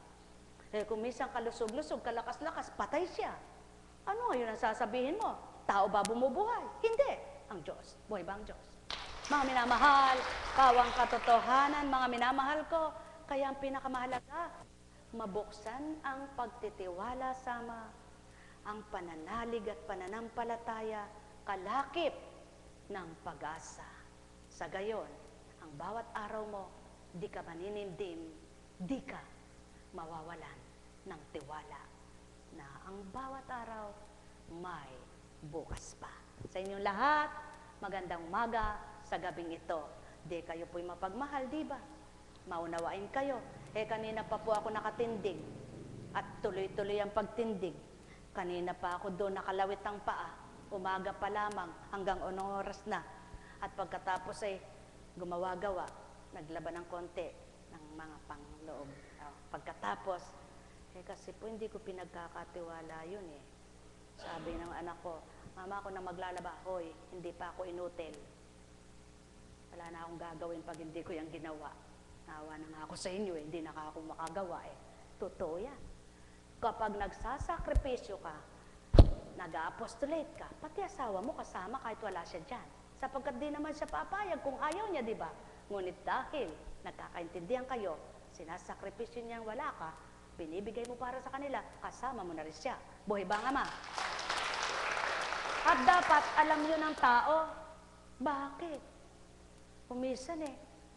Kung minsan kalusog-lusog, kalakas-lakas, patay siya. Ano ngayon ang sasabihin mo? Tao ba bumubuhay? Hindi. Ang Diyos. Buhay ba ang Diyos? Mga minamahal, pawang katotohanan, mga minamahal ko, kaya ang pinakamahalaga, mabuksan ang pagtitiwala sama, ang pananalig at pananampalataya, kalakip ng pag-asa. Sa gayon, ang bawat araw mo, di ka maninindim, di ka mawawalan ng tiwala na ang bawat araw may bukas pa. Sa inyong lahat, magandang umaga sa gabing ito. Di kayo po'y mapagmahal, di ba? Maunawain kayo. Kanina pa po ako nakatindig at tuloy-tuloy ang pagtindig. Kanina pa ako doon nakalawit ang paa. Umaga pa lamang hanggang 1 oras na. At pagkatapos ay gumawa-gawa, naglaban ng konti ng mga pangloob. Pagkatapos, kasi po hindi ko pinagkakatiwala yun eh. Sabi ng anak ko, mama ako na maglalaba, hoy, hindi pa ako inutil. Wala na akong gagawin pag hindi ko yung ginawa. Nawa na nga ako sa inyo eh, hindi na ako makagawa eh. Totoo yan. Kapag nagsasakripisyo ka, nag-apostolate ka, pati asawa mo kasama kahit wala siya dyan. Sapagkat di naman siya papayag kung ayaw niya, di ba? Ngunit dahil nagkakaintindihan kayo, sinasakripisyo niyang wala ka, binibigay mo para sa kanila, kasama mo na rin siya. Buhay ba ang Ama? At dapat alam yun ng tao. Bakit? Kumisan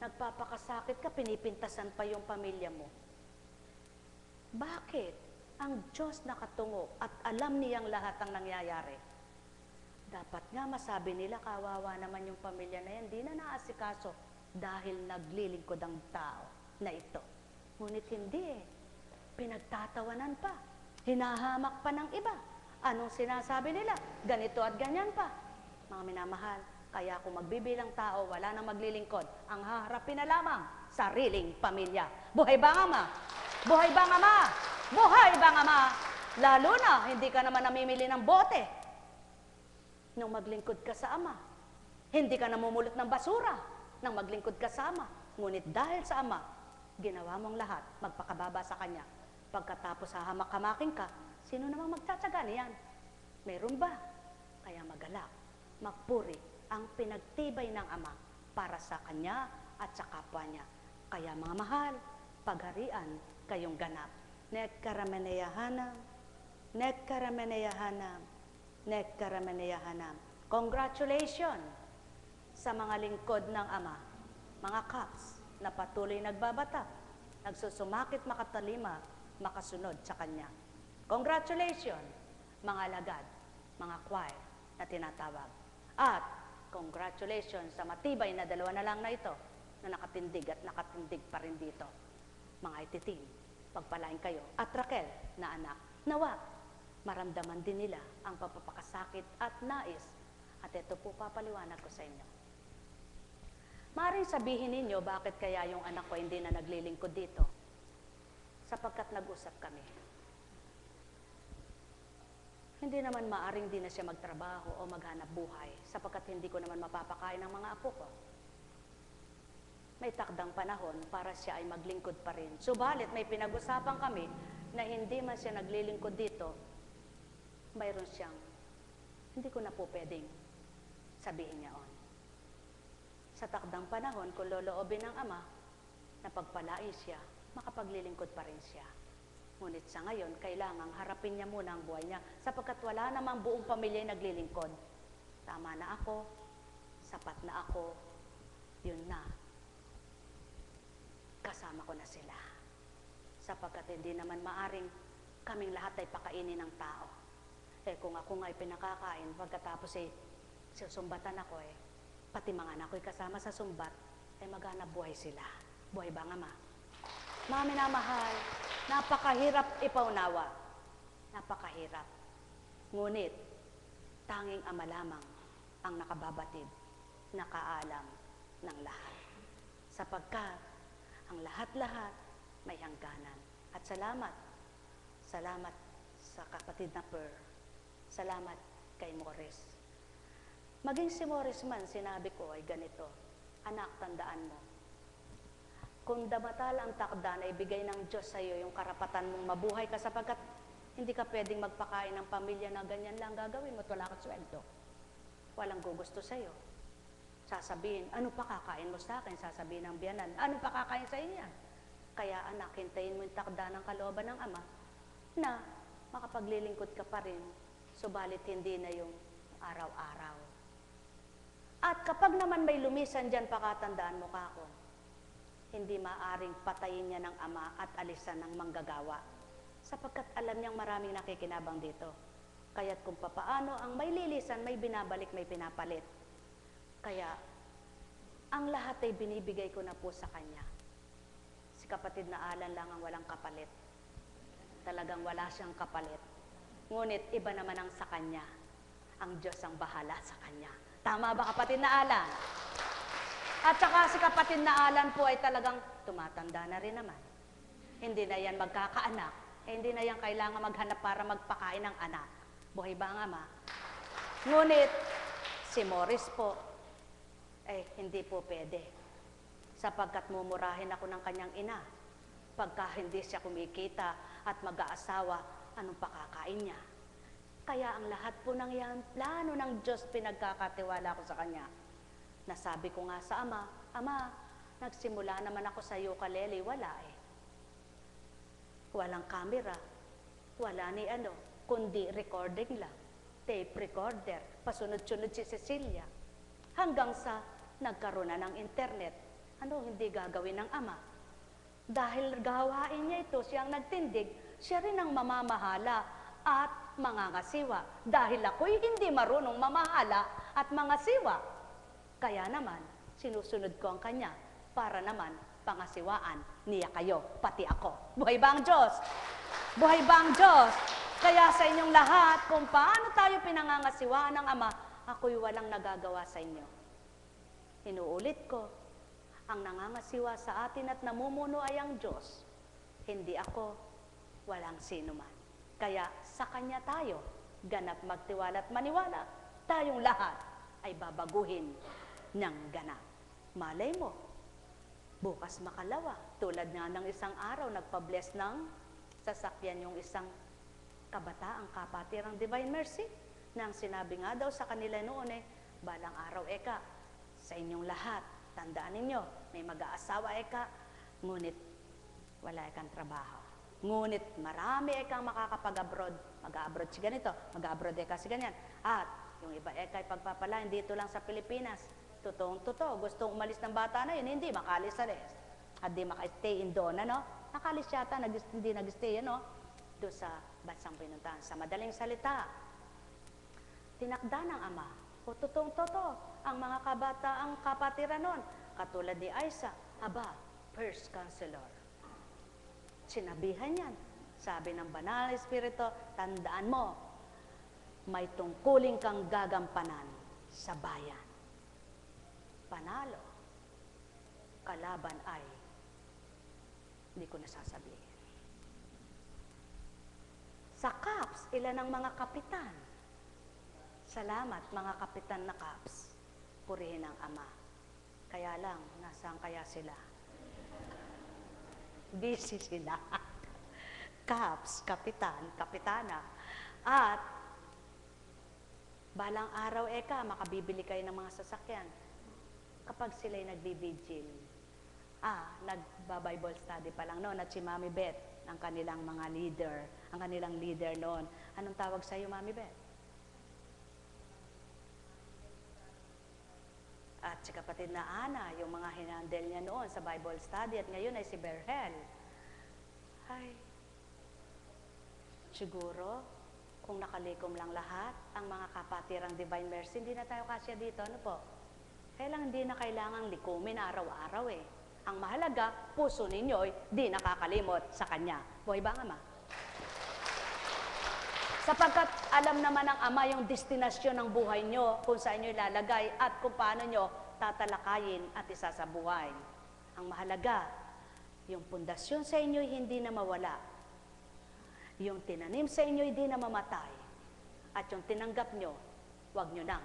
nagpapakasakit ka, pinipintasan pa yung pamilya mo. Bakit? Ang Diyos nakatungo at alam niyang lahat ang nangyayari. Dapat nga masabi nila, kawawa naman yung pamilya na yan, di na naasikaso dahil naglilingkod ang tao na ito. Ngunit hindi pinagtatawanan pa, hinahamak pa ng iba. Anong sinasabi nila? Ganito at ganyan pa. Mga minamahal, kaya kung magbibilang tao, wala nang maglilingkod. Ang haharapin na lamang, sariling pamilya. Buhay ba ang Ama? Buhay ba ang Ama? Buhay ba ang Ama? Lalo na, hindi ka naman namimili ng bote. Nung maglingkod ka sa Ama, hindi ka namumulot ng basura nang maglingkod ka sa Ama. Ngunit dahil sa Ama, ginawa mong lahat, magpakababa sa Kanya. Pagkatapos hahamak-hamakin ka, sino namang magtsatsaga niyan? Meron ba? Kaya magalak, magpuri ang pinagtibay ng Ama para sa Kanya at sa kapwa niya. Kaya mga mahal, pagharian kayong ganap. Nekkarameneyahanam, nekkarameneyahanam, nekkarameneyahanam. Congratulations sa mga lingkod ng Ama, mga kaps na patuloy nagbabata, nagsusumakit makatalima, makasunod sa Kanya. Congratulations, mga alagad, mga choir na tinatawag. At congratulations sa matibay na 2 na lang na ito na nakatindig at nakatindig pa rin dito. Mga ititim, pagpalain kayo. At Raquel na anak, nawa, maramdaman din nila ang pagpapakasakit at nais. At ito po papaliwanag ko sa inyo. Maaaring sabihin ninyo, bakit kaya yung anak ko hindi na naglilingkod dito? Sapagkat nag-usap kami. Hindi naman maaring di na siya magtrabaho o maghanap buhay, sapagkat hindi ko naman mapapakain ang mga apo ko. May takdang panahon para siya ay maglingkod pa rin. Subalit may pinag-usapan kami na hindi man siya naglilingkod dito, mayroon siyang, hindi ko na po pwedeng sabihin niya on. Sa takdang panahon, kung loloobin ng ama, na pagpalain siya, makapaglilingkod pa rin siya. Ngunit sa ngayon, kailangang harapin niya muna ang buhay niya, sapagkat wala namang buong pamilya ay naglilingkod. Tama na ako, sapat na ako, yun na. Kasama ko na sila. Sapagkat hindi naman maaring kaming lahat ay pakainin ng tao. Kung ako nga ay pinakakain, pagkatapos susumbatan ako pati mga anak ko'y kasama sa sumbat, maghanap buhay sila. Buhay ba nga, ma? Mga minamahal, napakahirap ipaunawa. Napakahirap. Ngunit, tanging ama lamang ang nakababatid, nakaalam ng lahat. Sapagkat, ang lahat-lahat may hangganan. At salamat. Salamat sa kapatid na Per. Salamat kay Morris. Maging si Morris man, sinabi ko ay ganito, anak, tandaan mo, kung damatal ang takda na ibigay ng Diyos sa iyo yung karapatan mong mabuhay ka sapagkat hindi ka pwedeng magpakain ng pamilya na ganyan lang gagawin mo at wala kang sweldo. Walang gugusto sa iyo. Sasabihin, ano pa kakain mo sa akin? Sasabihin ng biyanan, ano pa kakain sa inyo? Kaya anak, hintayin mo yung takda ng kalooban ng ama na makapaglilingkod ka pa rin, subalit hindi na yung araw-araw. At kapag naman may lumisan dyan, pakatandaan mo ka ako, hindi maaring patayin niya ng ama at alisan ng manggagawa. Sapagkat alam niyang maraming nakikinabang dito. Kaya't kung papaano ang may lilisan, may binabalik, may pinapalit. Kaya, ang lahat ay binibigay ko na po sa kanya. Si kapatid na Alan lang ang walang kapalit. Talagang wala siyang kapalit. Ngunit iba naman ang sa kanya. Ang Diyos ang bahala sa kanya. Tama ba, kapatid na Alan? At saka si kapatid na Alan po ay talagang tumatanda na rin naman. Hindi na yan magkakaanak. Hindi na yan kailangan maghanap para magpakain ng anak. Buhay ba ang ama? Ngunit, si Morris po, hindi po pwede. Sapagkat mumurahin ako ng kanyang ina. Pagka hindi siya kumikita at mag-aasawa, anong pakakain niya? Kaya ang lahat po ng yan, plano ng Diyos, pinagkakatiwala ko sa kanya. Nasabi ko nga sa ama, Ama, nagsimula naman ako sa ukulele, wala Walang camera, wala ni kundi recording lang. Tape recorder, pasunod-sunod si Cecilia. Hanggang sa nagkaroon na ng internet, hindi gagawin ng ama? Dahil gawain niya ito, siyang nagtindig, siya rin ang mamamahala at mangangasiwa. Dahil ako'y hindi marunong mamahala at mangasiwa. Kaya naman, sinusunod ko ang kanya para naman pangasiwaan niya kayo, pati ako. Buhay ba ang Diyos? Buhay ba ang Diyos? Kaya sa inyong lahat, kung paano tayo pinangangasiwaan ng Ama, ako'y walang nagagawa sa inyo. Inuulit ko, ang nangangasiwa sa atin at namumuno ay ang Diyos. Hindi ako, walang sino man. Kaya sa Kanya tayo, ganap magtiwala at maniwala, tayong lahat ay babaguhin ng ganap. Malay mo, bukas makalawa, tulad nga ng isang araw, nagpa-bless ng sasakyan yung isang kabataang kapatirang Divine Mercy, nang sinabi nga daw sa kanila noon balang araw sa inyong lahat, tandaan ninyo, may mag-aasawa ngunit wala kang trabaho. Ngunit marami kang makakapag-abroad, mag-abroad si ganito, mag-abroad si ganyan. At yung iba pagpapalain dito lang sa Pilipinas, totoong-totoo, gustong umalis ng bata na yun, hindi makalis sa rest. At di maka-stay in doon, nakalis yata, hindi nag-stay, doon sa bansang pinuntahan. Sa madaling salita, tinakda ng Ama, o totoong-totoo, ang mga kabataang kapatiran nun, katulad ni Isa, first counselor. Sinabihan yan, Sabi ng Banal na Espiritu, tandaan mo, may tungkuling kang gagampanan sa bayan. Panalo. Kalaban ay, hindi ko nasasabihin. Sa CAPS, ilan ang mga kapitan? Salamat mga kapitan na CAPS. Purihin ang Ama. Kaya lang, nasaan kaya sila? Busy sila. CAPS, kapitan, kapitana. At balang araw makabibili kayo ng mga sasakyan. Kapag sila'y nagbibigil, nagba-Bible study pa lang noon at si Mami Beth, ang kanilang mga leader, ang kanilang leader noon. Anong tawag sa iyo, Mami Beth? At si kapatid na Ana, yung mga hinandel niya noon sa Bible study at ngayon ay si Berhel. Ay, siguro, kung nakalikom lang lahat, ang mga kapatirang Divine Mercy, hindi na tayo kasya dito, ano po? Kailang hindi na kailangang likumin araw-araw eh. Ang mahalaga, puso ninyo'y di nakakalimot sa Kanya. Buhay ba ang Ama? Sapagkat alam naman ng Ama yung destinasyon ng buhay nyo, kung saan nyo ilalagay at kung paano nyo tatalakayin at isasabuhay. Ang mahalaga, yung pundasyon sa inyo'y hindi na mawala. Yung tinanim sa inyo'y di na mamatay. At yung tinanggap nyo, huwag nyo nang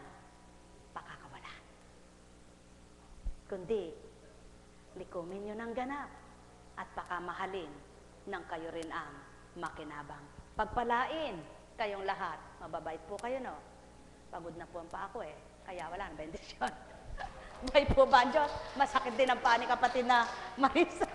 pakakawalan. Kundi, likumin nyo ng ganap at pakamahalin nang kayo rin ang makinabang. Pagpalain kayong lahat. Mababait po kayo, no? Pagod na po ang paa ko kaya wala na bendisyon. Buhay po ba ang Diyos? Masakit din ang paa ni kapatid na Marisa.